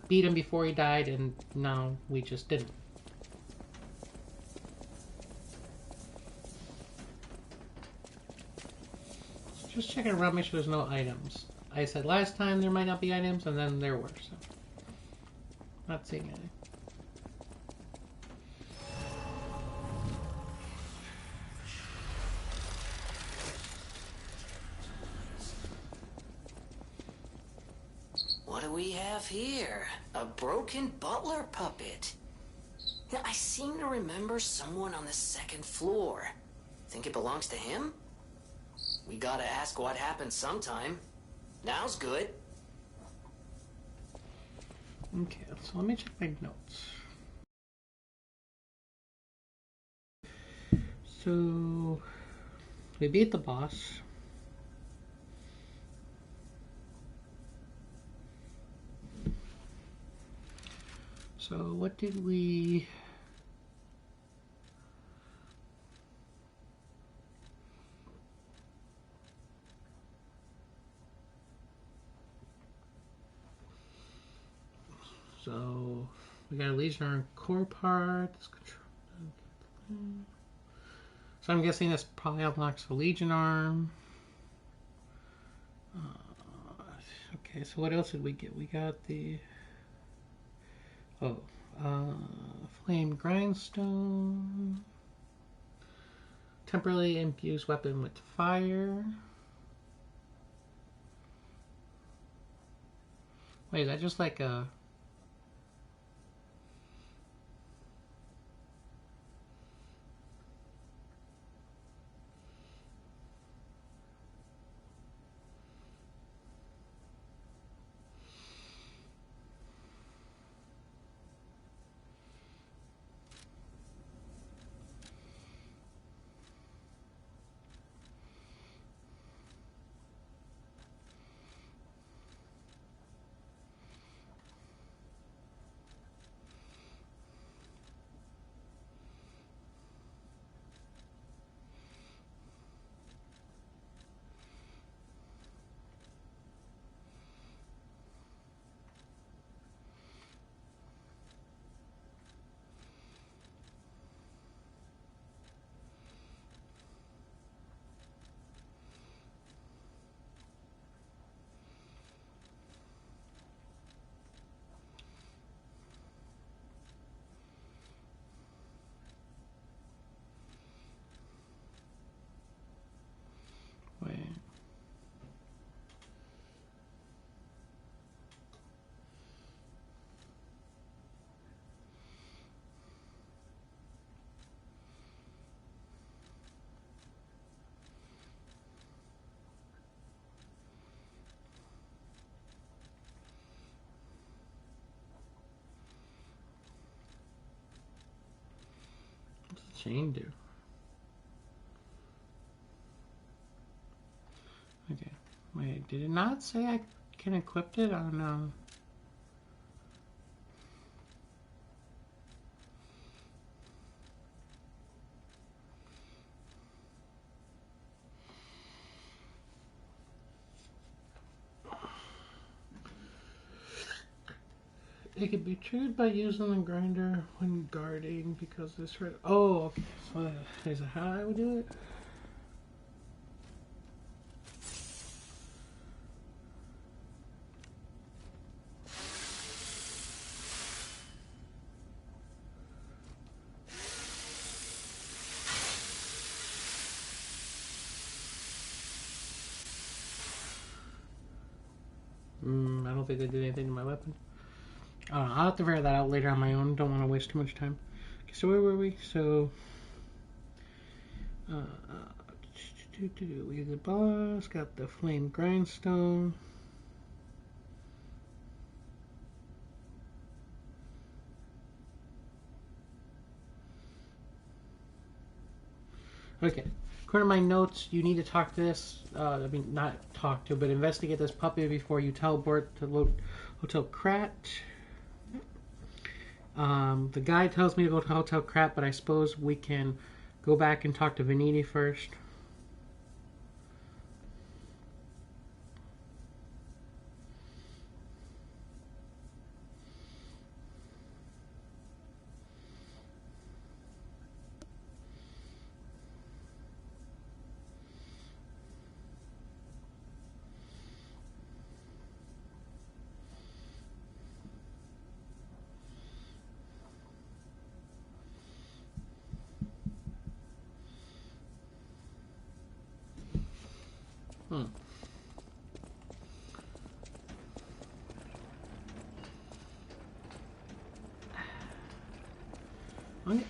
beat him before he died, and now we just didn't. Just checking around, make sure there's no items. I said last time there might not be items, and then there were, so. Not seeing any. What do we have here? A broken butler puppet. Now, I seem to remember someone on the 2nd floor. Think it belongs to him? We gotta ask what happened sometime. Now's good. Okay, so let me check my notes. So, we beat the boss. So, what did we... So, we got a Legion Arm core part. So I'm guessing this probably unlocks the Legion Arm. Okay, so what else did we get? We got the... Flame Grindstone. Temporarily infused weapon with fire. Wait, is that just like a... Wait. What's the chain do? Okay. Did it not say I can equip it? I don't know. It can be triggered by using the grinder when guarding because this hurt. Oh, okay. So is that how I would do it? I don't think they did anything to my weapon. I'll have to figure that out later on my own. Don't want to waste too much time. Okay, so where were we? So, we the boss, got the flame grindstone. Okay, according to my notes, you need to talk to this, not talk to, but investigate this puppy before you teleport to Hotel Krat. The guide tells me to go to Hotel Krat, but I suppose we can go back and talk to Venigni first.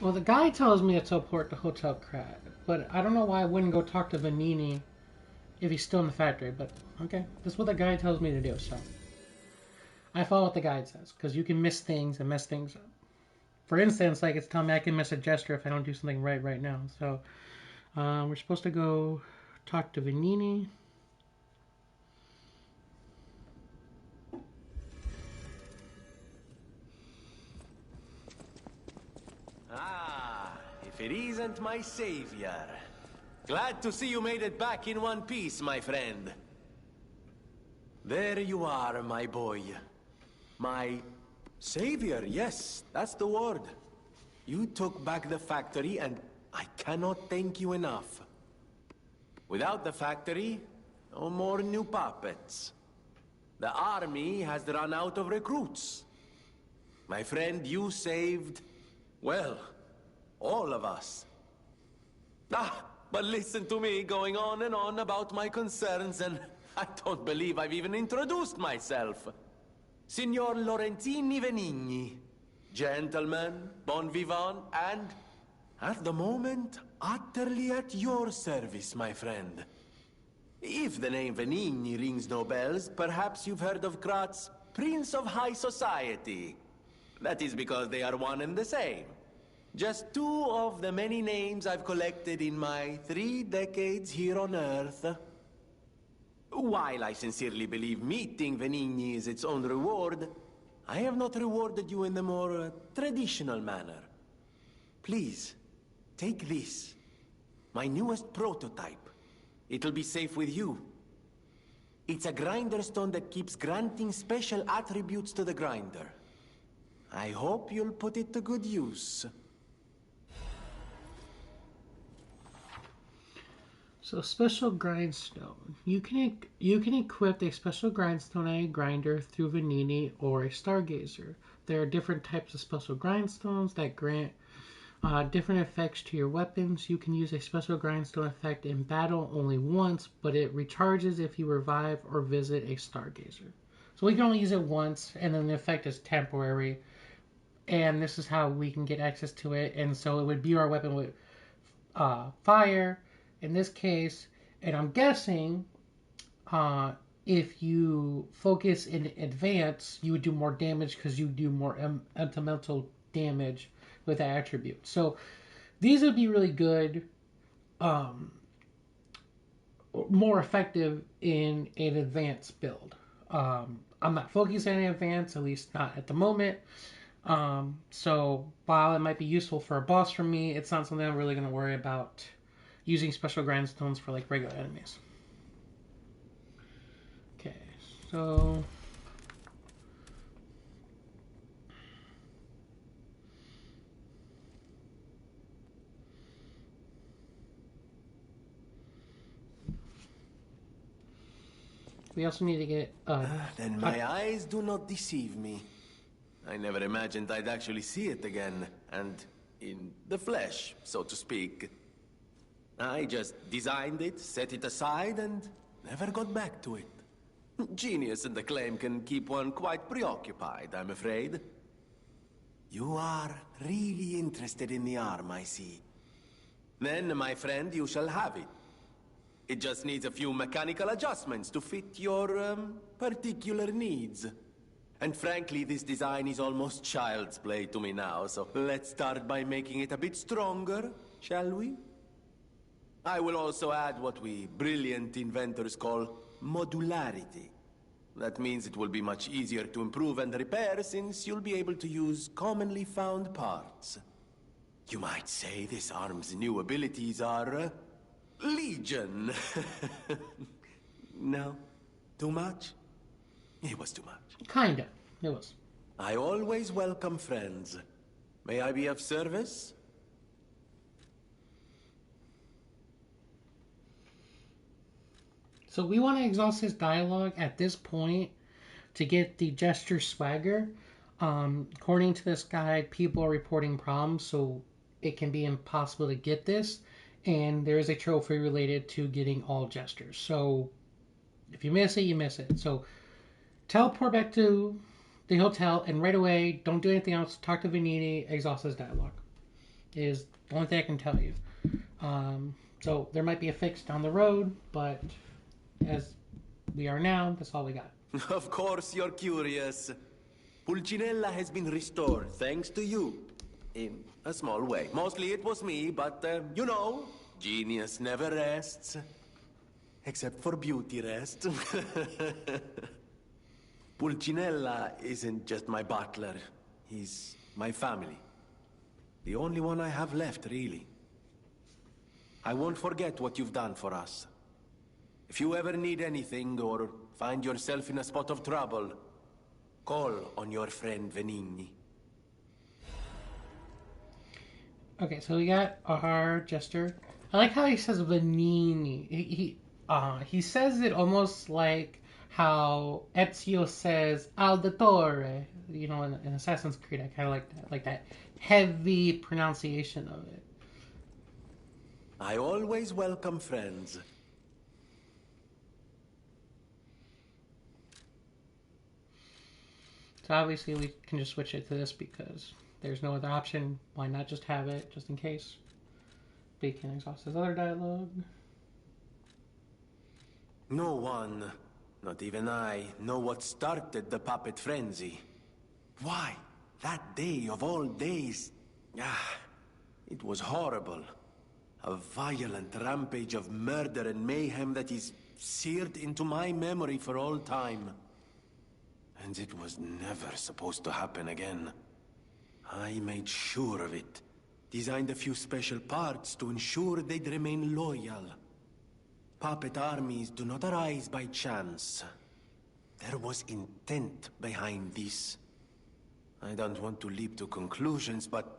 Well, the guy tells me to teleport to Hotel Krat, but I don't know why I wouldn't go talk to Venigni if he's still in the factory, but okay. That's what the guy tells me to do, so I follow what the guide says, because you can miss things and mess things up. For instance, like it's telling me I can miss a gesture if I don't do something right now, so we're supposed to go talk to Venigni. If it isn't my savior. Glad to see you made it back in one piece, my friend. There you are, my boy. My savior, yes, that's the word. You took back the factory, and I cannot thank you enough. Without the factory, no more new puppets. The army has run out of recruits. My friend, you saved, well, all of us. But listen to me going on and on about my concerns, and I don't believe I've even introduced myself. Signor Lorenzini Venigni. Gentleman, bon vivant, and, at the moment, utterly at your service, my friend. If the name Venigni rings no bells, perhaps you've heard of Krat's Prince of High Society. That is because they are one and the same. Just two of the many names I've collected in my 3 decades here on Earth. While I sincerely believe meeting Venigni is its own reward, I have not rewarded you in the more traditional manner. Please, take this. My newest prototype. It'll be safe with you. It's a grinder stone that keeps granting special attributes to the grinder. I hope you'll put it to good use. So, special grindstone. You can equip a special grindstone and a grinder through Venigni or a stargazer. There are different types of special grindstones that grant different effects to your weapons. You can use a special grindstone effect in battle only once, but it recharges if you revive or visit a stargazer. So we can only use it once, and then the effect is temporary. And this is how we can get access to it. And so it would be our weapon with fire. In this case, and I'm guessing, if you focus in advance, you would do more damage because you do more elemental damage with that attribute. So these would be really good more effective in an advanced build. I'm not focusing on advanced, at least not at the moment. So while it might be useful for a boss for me, it's not something I'm really going to worry about using special grindstones for like regular enemies. Okay, so we also need to get Then my eyes do not deceive me. I never imagined I'd actually see it again, and in the flesh, so to speak. I just designed it, set it aside, and never got back to it. Genius and acclaim can keep one quite preoccupied, I'm afraid. You are really interested in the arm, I see. Then, my friend, you shall have it. It just needs a few mechanical adjustments to fit your, particular needs. And frankly, this design is almost child's play to me now, so let's start by making it a bit stronger, shall we? I will also add what we brilliant inventors call modularity. That means it will be much easier to improve and repair since you'll be able to use commonly found parts. You might say this arm's new abilities are, legion. No? Too much? It was too much. kinda. It was. I always welcome friends. May I be of service? So we want to exhaust his dialogue at this point to get the gesture swagger. According to this guide, people are reporting problems, so it can be impossible to get this. And there is a trophy related to getting all gestures. So if you miss it, you miss it. So teleport back to the hotel and right away, don't do anything else. Talk to Venini, exhaust his dialogue. Is the only thing I can tell you. So there might be a fix down the road, but as we are now, that's all we got. Of course you're curious. Pulcinella has been restored thanks to you. In a small way. Mostly it was me, but, you know, genius never rests. Except for beauty rest. Pulcinella isn't just my butler. He's my family. The only one I have left, really. I won't forget what you've done for us. If you ever need anything or find yourself in a spot of trouble, call on your friend Venini. Okay, so we got our jester. I like how he says Venini. He says it almost like how Ezio says Aldatore. You know, in Assassin's Creed, I kind of like that heavy pronunciation of it. I always welcome friends. So obviously we can just switch it to this because there's no other option. Why not just have it, just in case? But he can exhaust his other dialogue. No one, not even I, know what started the puppet frenzy. Why? That day of all days. It was horrible. A violent rampage of murder and mayhem that is seared into my memory for all time. And it was never supposed to happen again. I made sure of it. Designed a few special parts to ensure they'd remain loyal. Puppet armies do not arise by chance. There was intent behind this. I don't want to leap to conclusions, but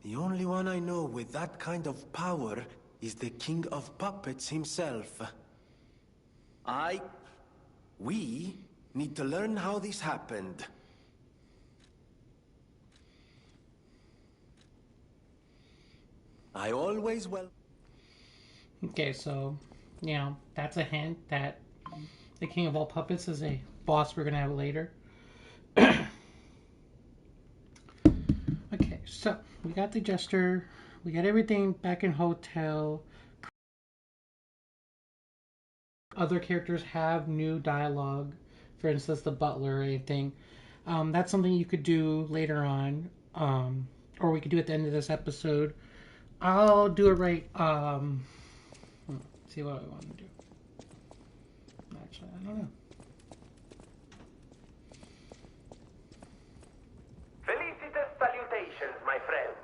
the only one I know with that kind of power is the King of Puppets himself. We need to learn how this happened. I always Okay, so, you know, that's a hint that the King of all Puppets is a boss we're going to have later. Okay, so we got the Jester. We got everything back in hotel. Other characters have new dialogue. For instance, the butler or anything. That's something you could do later on. Or we could do at the end of this episode. I'll do it right. Let's see what I want to do. Actually, I don't know. Felicitous salutations, my friends.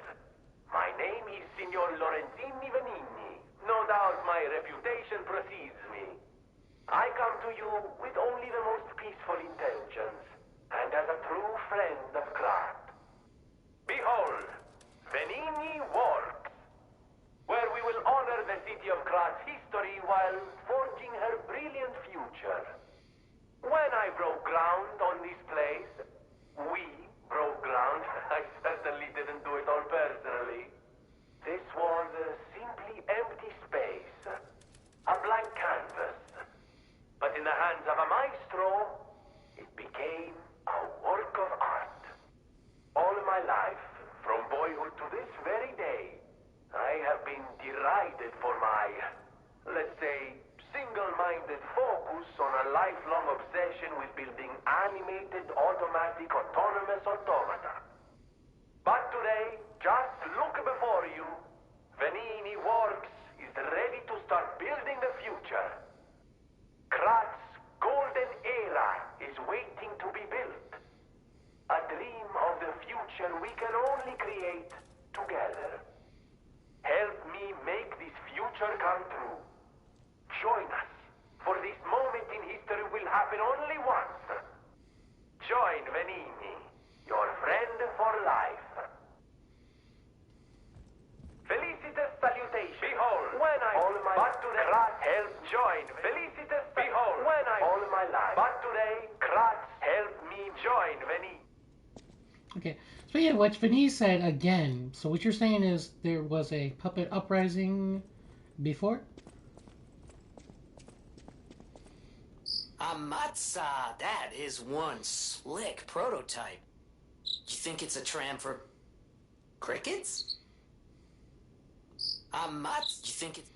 My name is Signor Lorenzini Vanini. No doubt my reputation precedes me. I come to you with only the most peaceful intentions, and as a true friend of Krat. Behold, Vanini Works, where we will honor the city of Krat's history while forging her brilliant future. When I broke ground on this place, we broke ground. I certainly didn't do it all personally. This was simply empty space, a blank canvas. But in the hands of a maestro, it became a work of art. All my life, from boyhood to this very day, I have been derided for my, let's say, single-minded focus on a lifelong obsession with building animated, automatic, autonomous automata. But today, just look before you. Vanini Works is ready to start building the future. Krat's golden era is waiting to be built. A dream of the future we can only create together. Help me make this future come true. Join us, for this moment in history will happen only once. Join Vanini, your friend for life. Felicitous salutations. Behold, when I all my but today Krat help join. Felicitous behold, when I all my life. But today Krat help me join Vanini. Okay, so yeah, what Vinny said again. So what you're saying is there was a puppet uprising before? Amatsa, that is one slick prototype. You think it's a tram for crickets? Amatsa, you think it's...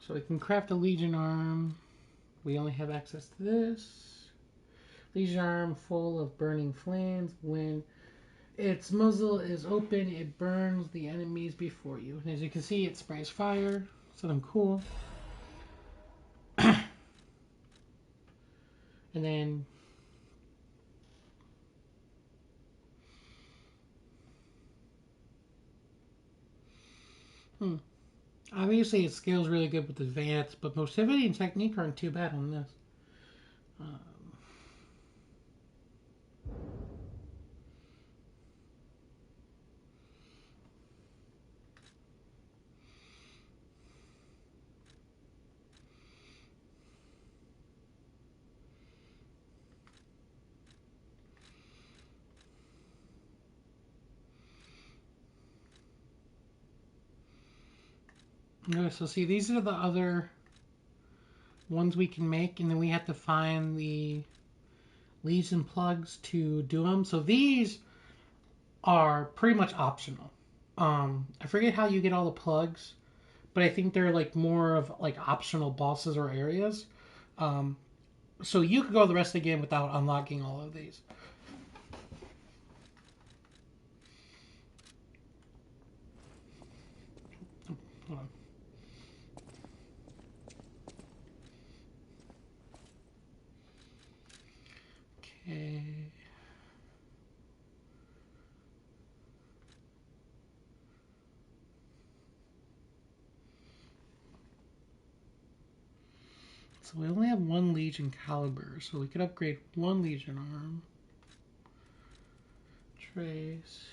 So we can craft a Legion arm. We only have access to this. Legion arm full of burning flames. When its muzzle is open, it burns the enemies before you. And as you can see, it sprays fire. Something cool. And then obviously it scales really good with advanced, but motivity and technique aren't too bad on this. Okay, so see, these are the other ones we can make, and then we have to find the Legion plugs to do them. So these are pretty much optional. I forget how you get all the plugs, but I think they're like more of like optional bosses or areas. So you could go the rest of the game without unlocking all of these. Hold on. Okay. So we only have one Legion caliber, so we could upgrade one Legion arm. Trace.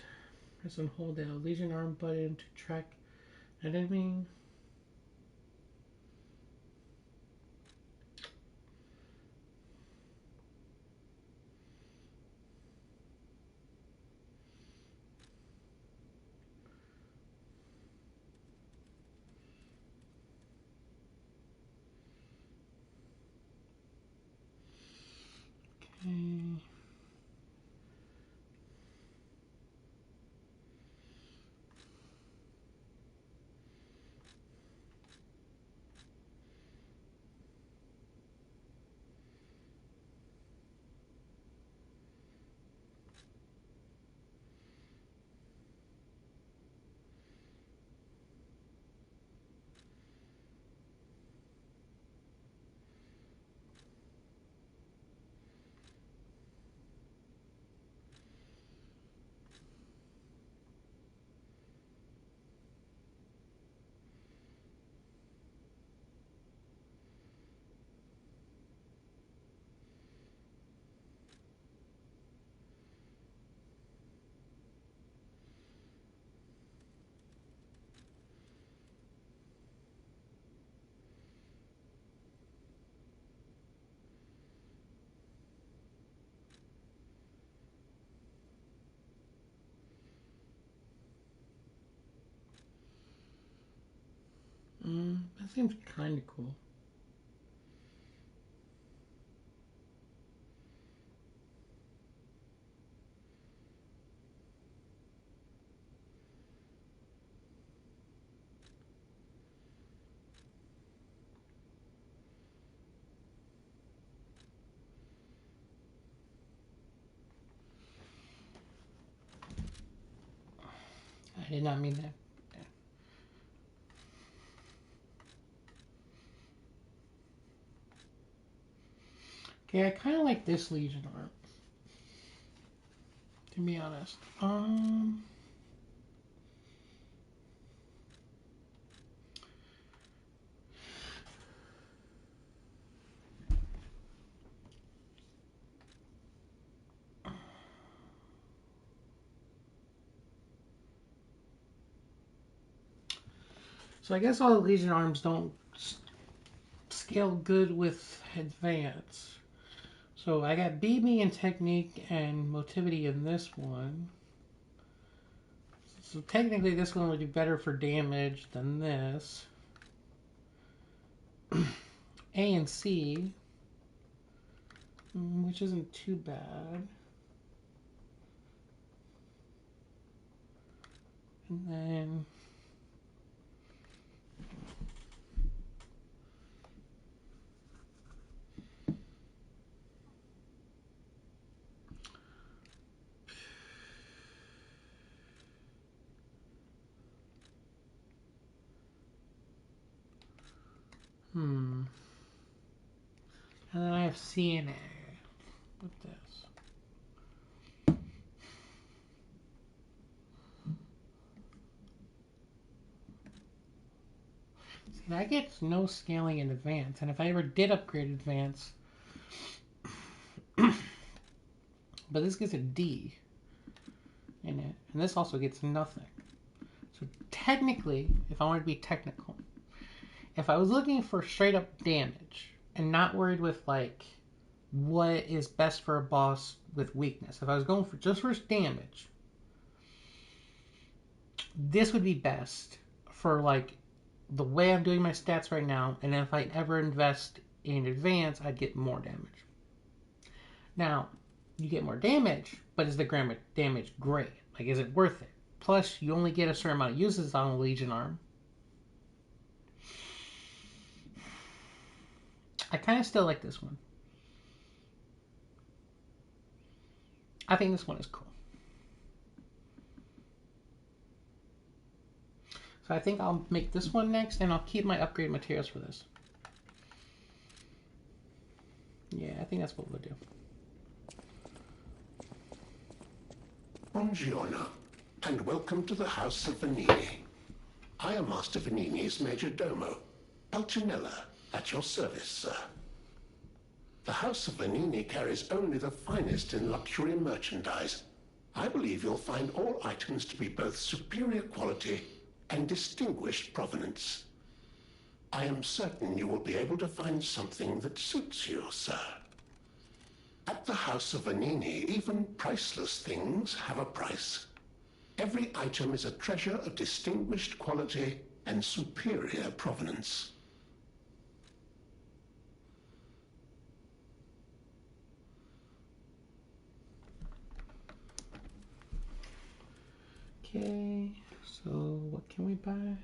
Press and hold down Legion arm button to track enemy. Okay. That seems kind of cool. I did not mean that. Okay, I kind of like this Legion art, to be honest. So I guess all the Legion arms don't scale good with advance. So I got BB and technique and motivity in this one. So technically this one would be better for damage than this. A and C, which isn't too bad. And then and then I have C and A with this. See, that gets no scaling in advance, and if I ever did upgrade advance, but this gets a D in it, and this also gets nothing. So technically, if I wanted to be technical, if I was looking for straight up damage and not worried with like what is best for a boss with weakness, if I was going for just for damage, this would be best for like the way I'm doing my stats right now, and if I ever invest in advance, I'd get more damage. Now, you get more damage, but is the damage great? Like, is it worth it? Plus, you only get a certain amount of uses on a Legion arm. I kind of still like this one. I think this one is cool. So I think I'll make this one next, and I'll keep my upgrade materials for this. Yeah, I think that's what we'll do. Buongiorno, and welcome to the House of Venini. I am Master Venini's Major Domo, Pulcinella, at your service, sir. The House of Venini carries only the finest in luxury merchandise. I believe you'll find all items to be both superior quality and distinguished provenance. I am certain you will be able to find something that suits you, sir. At the House of Venini, even priceless things have a price. Every item is a treasure of distinguished quality and superior provenance. Okay, so what can we buy?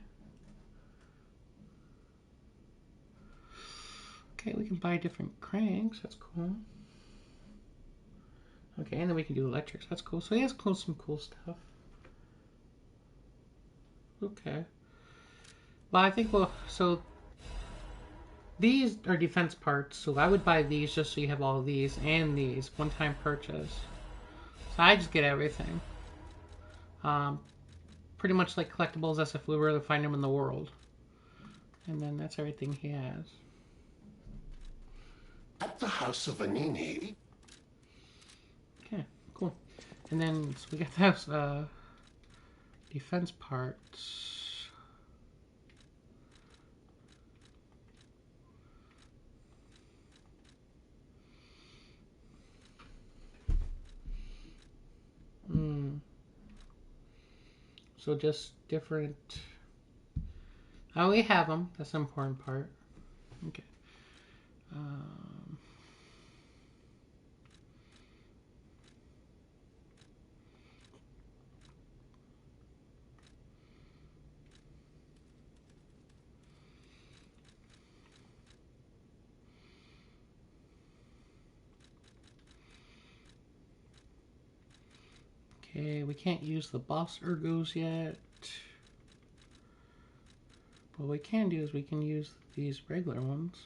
Okay, we can buy different cranks. That's cool. Okay, and then we can do electrics. That's cool. So he has some cool stuff. Okay. Well, I think so these are defense parts, so I would buy these just so you have all of these and these one-time purchase. So I just get everything. Pretty much like collectibles as if we were to find them in the world. And then that's everything he has. At the House of Venini. Okay, cool. And then so we got those defense parts. So just different Oh, we have them. That's the important part. Okay. Um, okay, we can't use the boss ergos yet. What we can do is we can use these regular ones.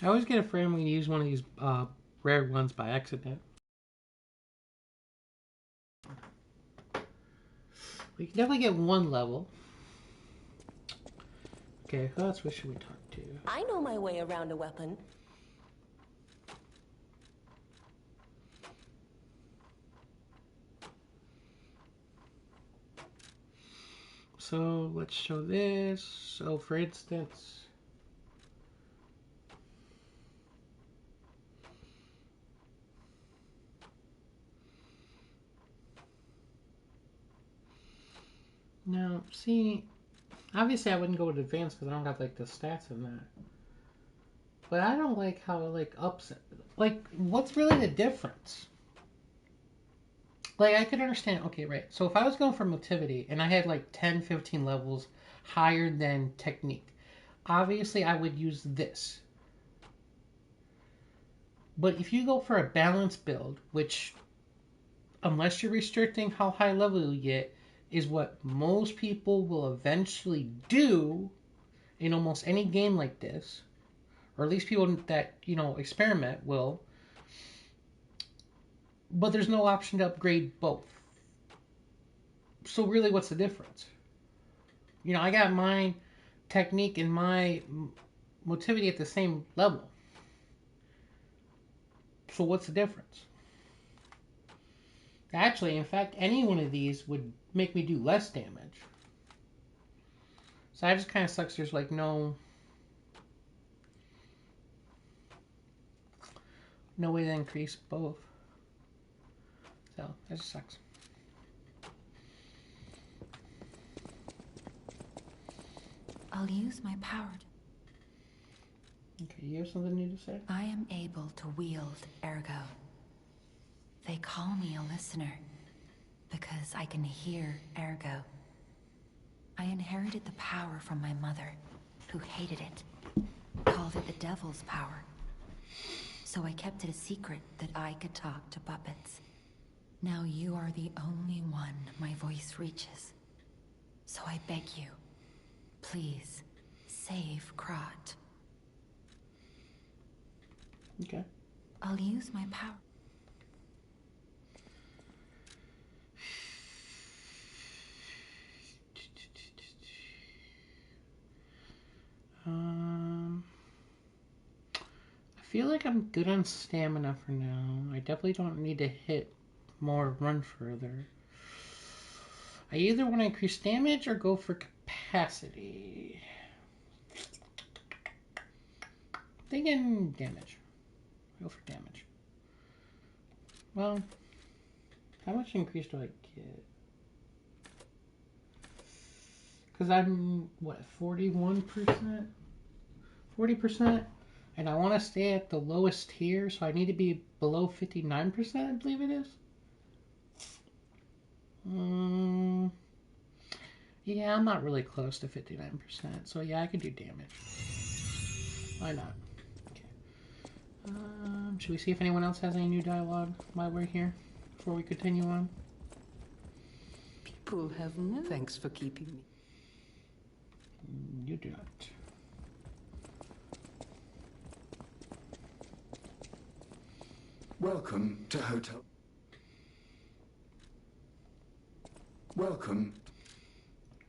I always get afraid I'm going to use one of these rare ones by accident. We can definitely get one level. Okay, who else should we talk to? I know my way around a weapon. So let's show this. So for instance, now see, obviously I wouldn't go with advanced because I don't got like the stats in that. But I don't like how it like ups it. Like, what's really the difference? Like, I could understand, okay, right. So if I was going for motivity and I had like 10, 15 levels higher than technique, obviously I would use this. But if you go for a balanced build, which, unless you're restricting how high level you get, is what most people will eventually do in almost any game like this, or at least people that, you know, experiment will, but there's no option to upgrade both. So really, what's the difference? You know, I got my technique and my motivity at the same level. So what's the difference? Actually, in fact, any one of these would make me do less damage. So that just kind of sucks. There's like no way to increase both. So that just sucks. I'll use my power. Okay, you have something new to say? I am able to wield ergo. They call me a listener because I can hear ergo. I inherited the power from my mother, who hated it, called it the devil's power. So I kept it a secret that I could talk to puppets. Now you are the only one my voice reaches. So I beg you, please, save Krat. Okay. I'll use my power. I feel like I'm good on stamina for now. I definitely don't need to hit more run further. I either want to increase damage or go for capacity. Thinking damage. Go for damage. Well, how much increase do I get? Because I'm, what, 41%? 40%? And I want to stay at the lowest tier, so I need to be below 59%, I believe it is. Yeah, I'm not really close to 59%, so yeah, I can do damage. Why not? Okay. Should we see if anyone else has any new dialogue while we're here, before we continue on? People have no thanks for keeping me. You do not. Welcome to Hotel. Welcome.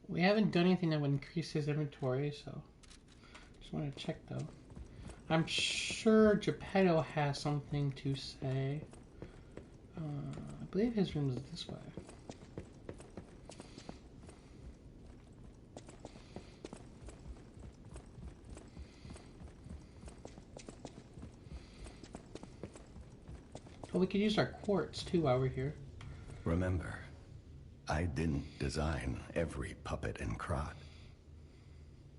We haven't done anything that would increase his inventory, so just want to check though. I'm sure Geppetto has something to say. I believe his room is this way. Oh, we could use our quartz too while we're here. Remember, I didn't design every puppet in Krat.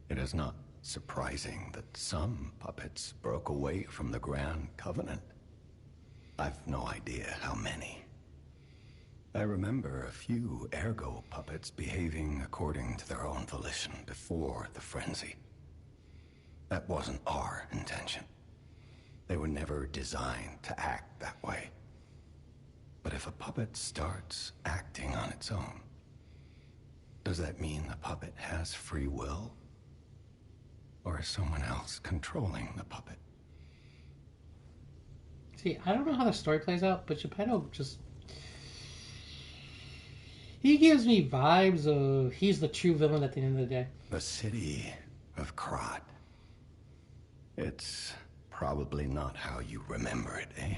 It is not surprising that some puppets broke away from the Grand Covenant. I've no idea how many. I remember a few Ergo puppets behaving according to their own volition before the frenzy. That wasn't our intention. They were never designed to act that way. But if a puppet starts acting on its own, does that mean the puppet has free will? Or is someone else controlling the puppet? See, I don't know how the story plays out, but Geppetto just... he gives me vibes of he's the true villain at the end of the day. The city of Krat. It's probably not how you remember it, eh?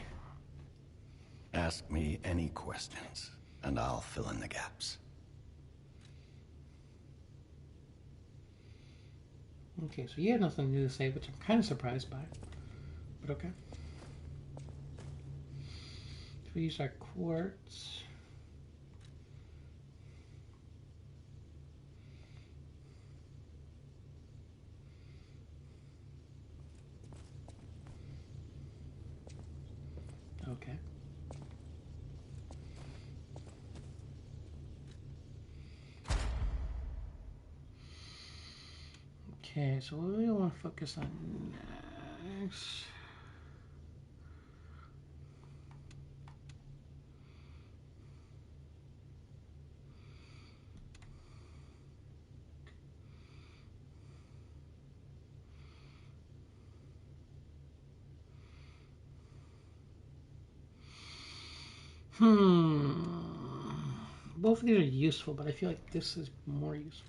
Ask me any questions, and I'll fill in the gaps. Okay, so you had nothing new to say, which I'm kind of surprised by. But okay. So we use our quartz. Okay. Okay, so what do we want to focus on next? Both of these are useful, but I feel like this is more useful.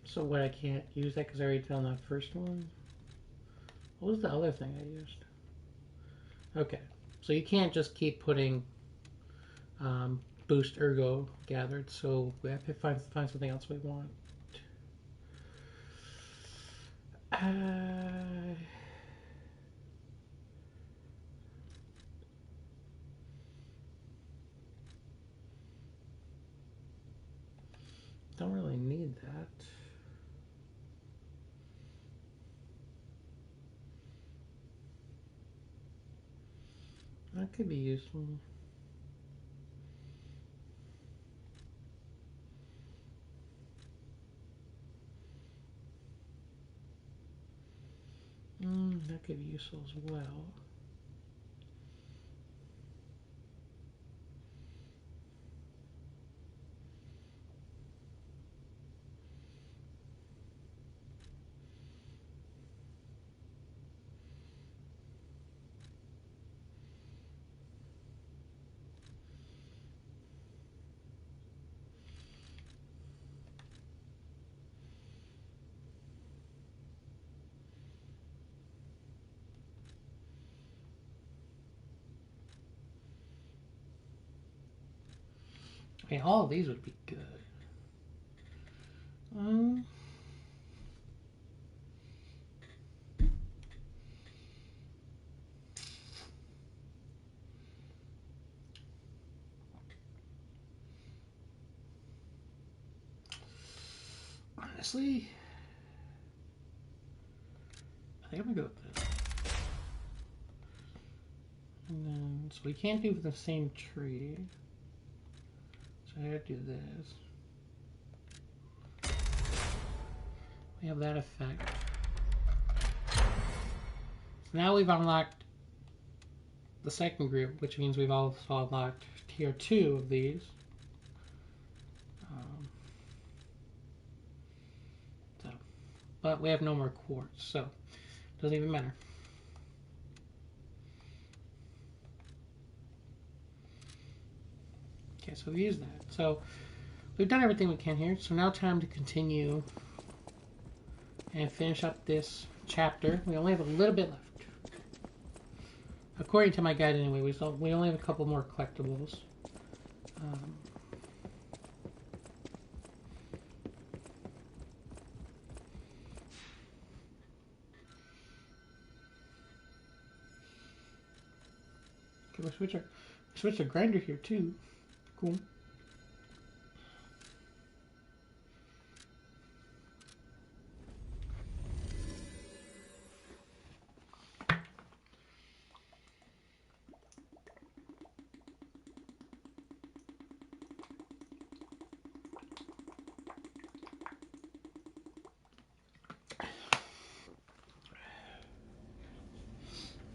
So what, I can't use that because I already done that first one? What was the other thing I used? Okay, so you can't just keep putting boost ergo gathered, so we have to find something else we want. Don't really need that. That could be useful. That could be useful as well. Okay, all of these would be good. Honestly, I think I'm gonna go with this. And then, so we can't do the same tree. So I gotta do this. We have that effect. now we've unlocked the second group, which means we've also unlocked tier 2 of these. But we have no more quartz, so it doesn't even matter. Okay, so we use that. So we've done everything we can here. So now time to continue and finish up this chapter. We only have a little bit left. According to my guide anyway, we only have a couple more collectibles. Okay, we switch our grinder here too. Cool.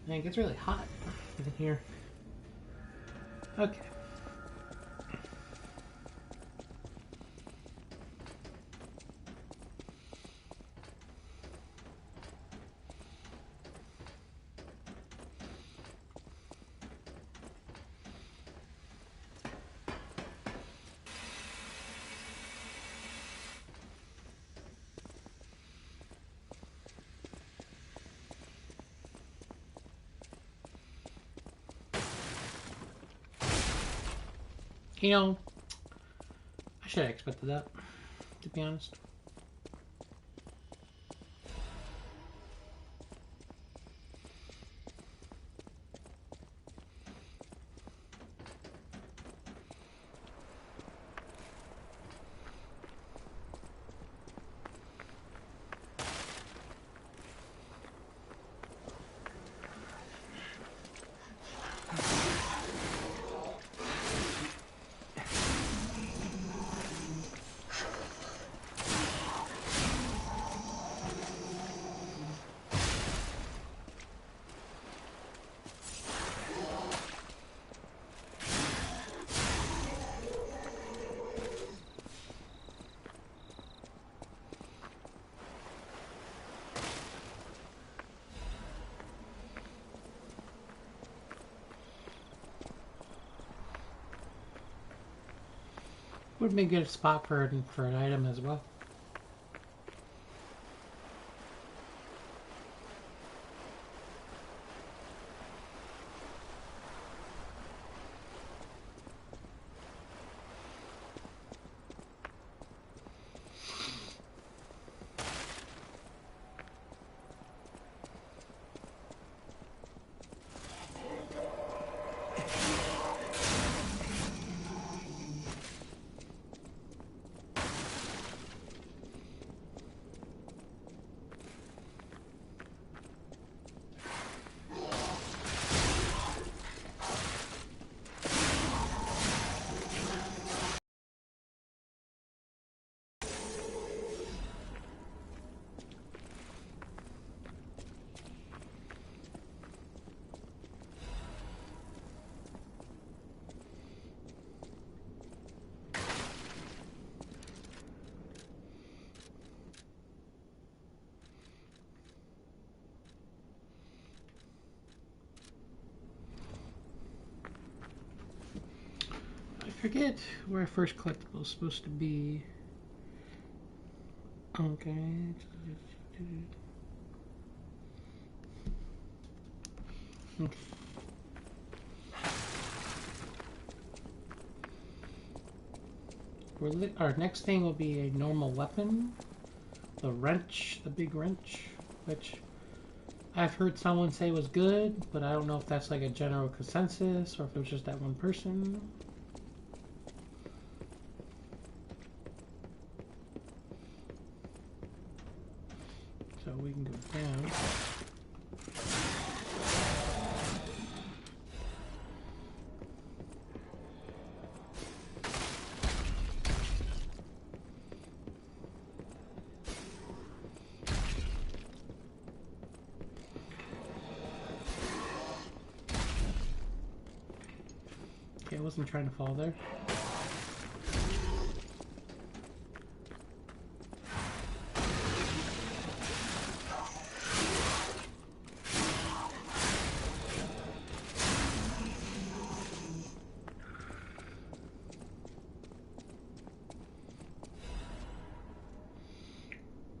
And it gets really hot in here. Okay. You know, I should have expected that, to be honest. Would be a good spot for an item as well. I forget where our first collectible is supposed to be. Okay. Our next thing will be a normal weapon. The wrench, the big wrench, which I've heard someone say was good, but I don't know if that's like a general consensus or if it was just that one person. So we can go down. Okay, I wasn't trying to fall there.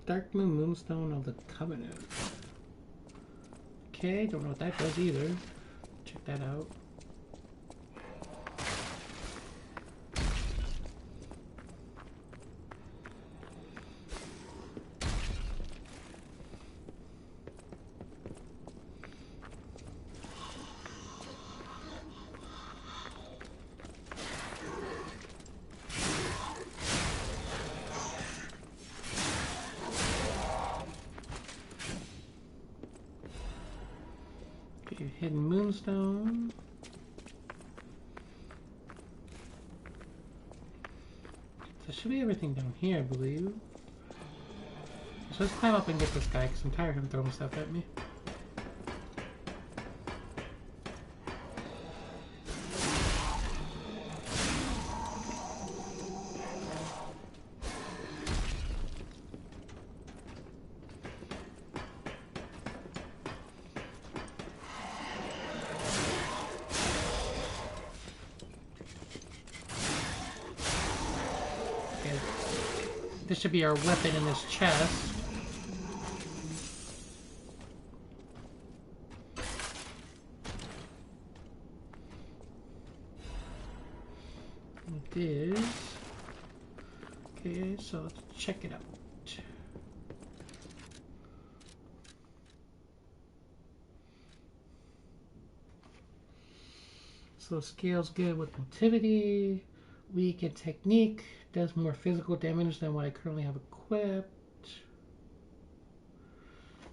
Dark Moon Moonstone of the Covenant. Okay, don't know what that does either. Check that out. Hidden Moonstone. That should be everything down here, I believe. So let's climb up and get this guy, because I'm tired of him throwing stuff at me. This should be our weapon in this chest. It is. Okay, so let's check it out. So scales good with motivity, weak in technique, does more physical damage than what I currently have equipped.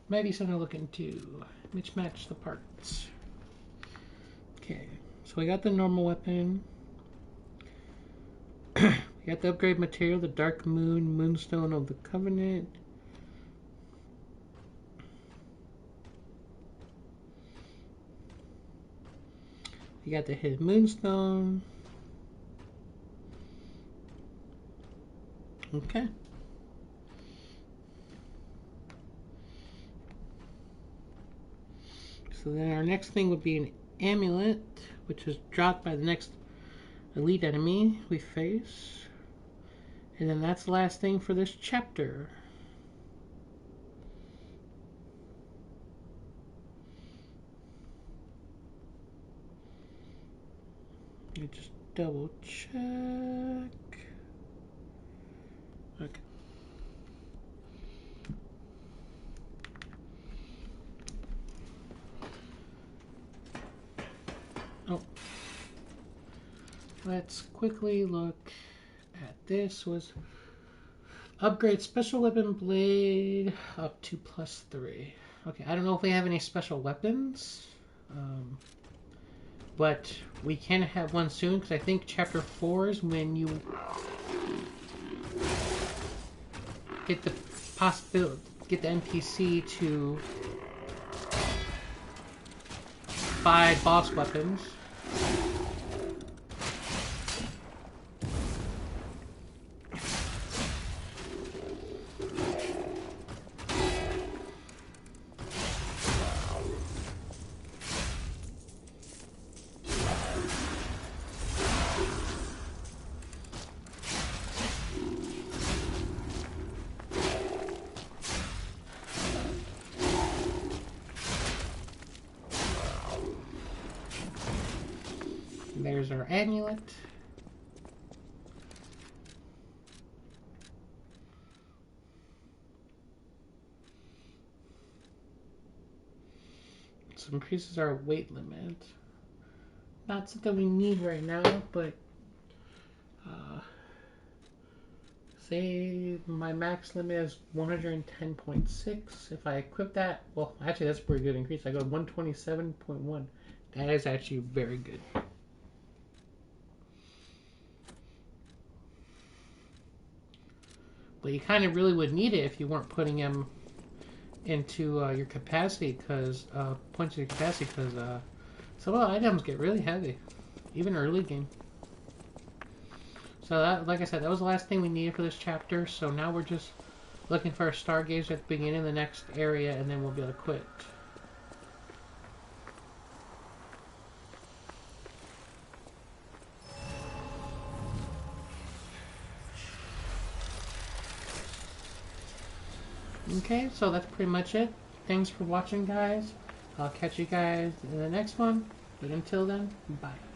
Maybe something to look into. Match the parts. Okay, so we got the normal weapon. We got the upgrade material, the Dark Moon Moonstone of the Covenant. We got the Hidden Moonstone. Okay. So then our next thing would be an amulet, which is dropped by the next elite enemy we face. And then that's the last thing for this chapter. Let me just double check. Okay. Oh. Let's quickly look at this. Was upgrade special weapon blade up to +3. Okay, I don't know if we have any special weapons. But we can have one soon, because I think chapter 4 is when you get the possibility, get the NPC to buy boss weapons. There's our amulet. This increases our weight limit. Not something we need right now, but say my max limit is 110.6. If I equip that, well, actually that's a pretty good increase. I go to 127.1. That is actually very good. But you kind of really would need it if you weren't putting him into your capacity, because points of your capacity, because some of the items get really heavy. even early game. So that, like I said, that was the last thing we needed for this chapter. So now we're just looking for a stargazer at the beginning of the next area, and then we'll be able to quit. Okay, so that's pretty much it. Thanks for watching, guys. I'll catch you guys in the next one. But until then, bye.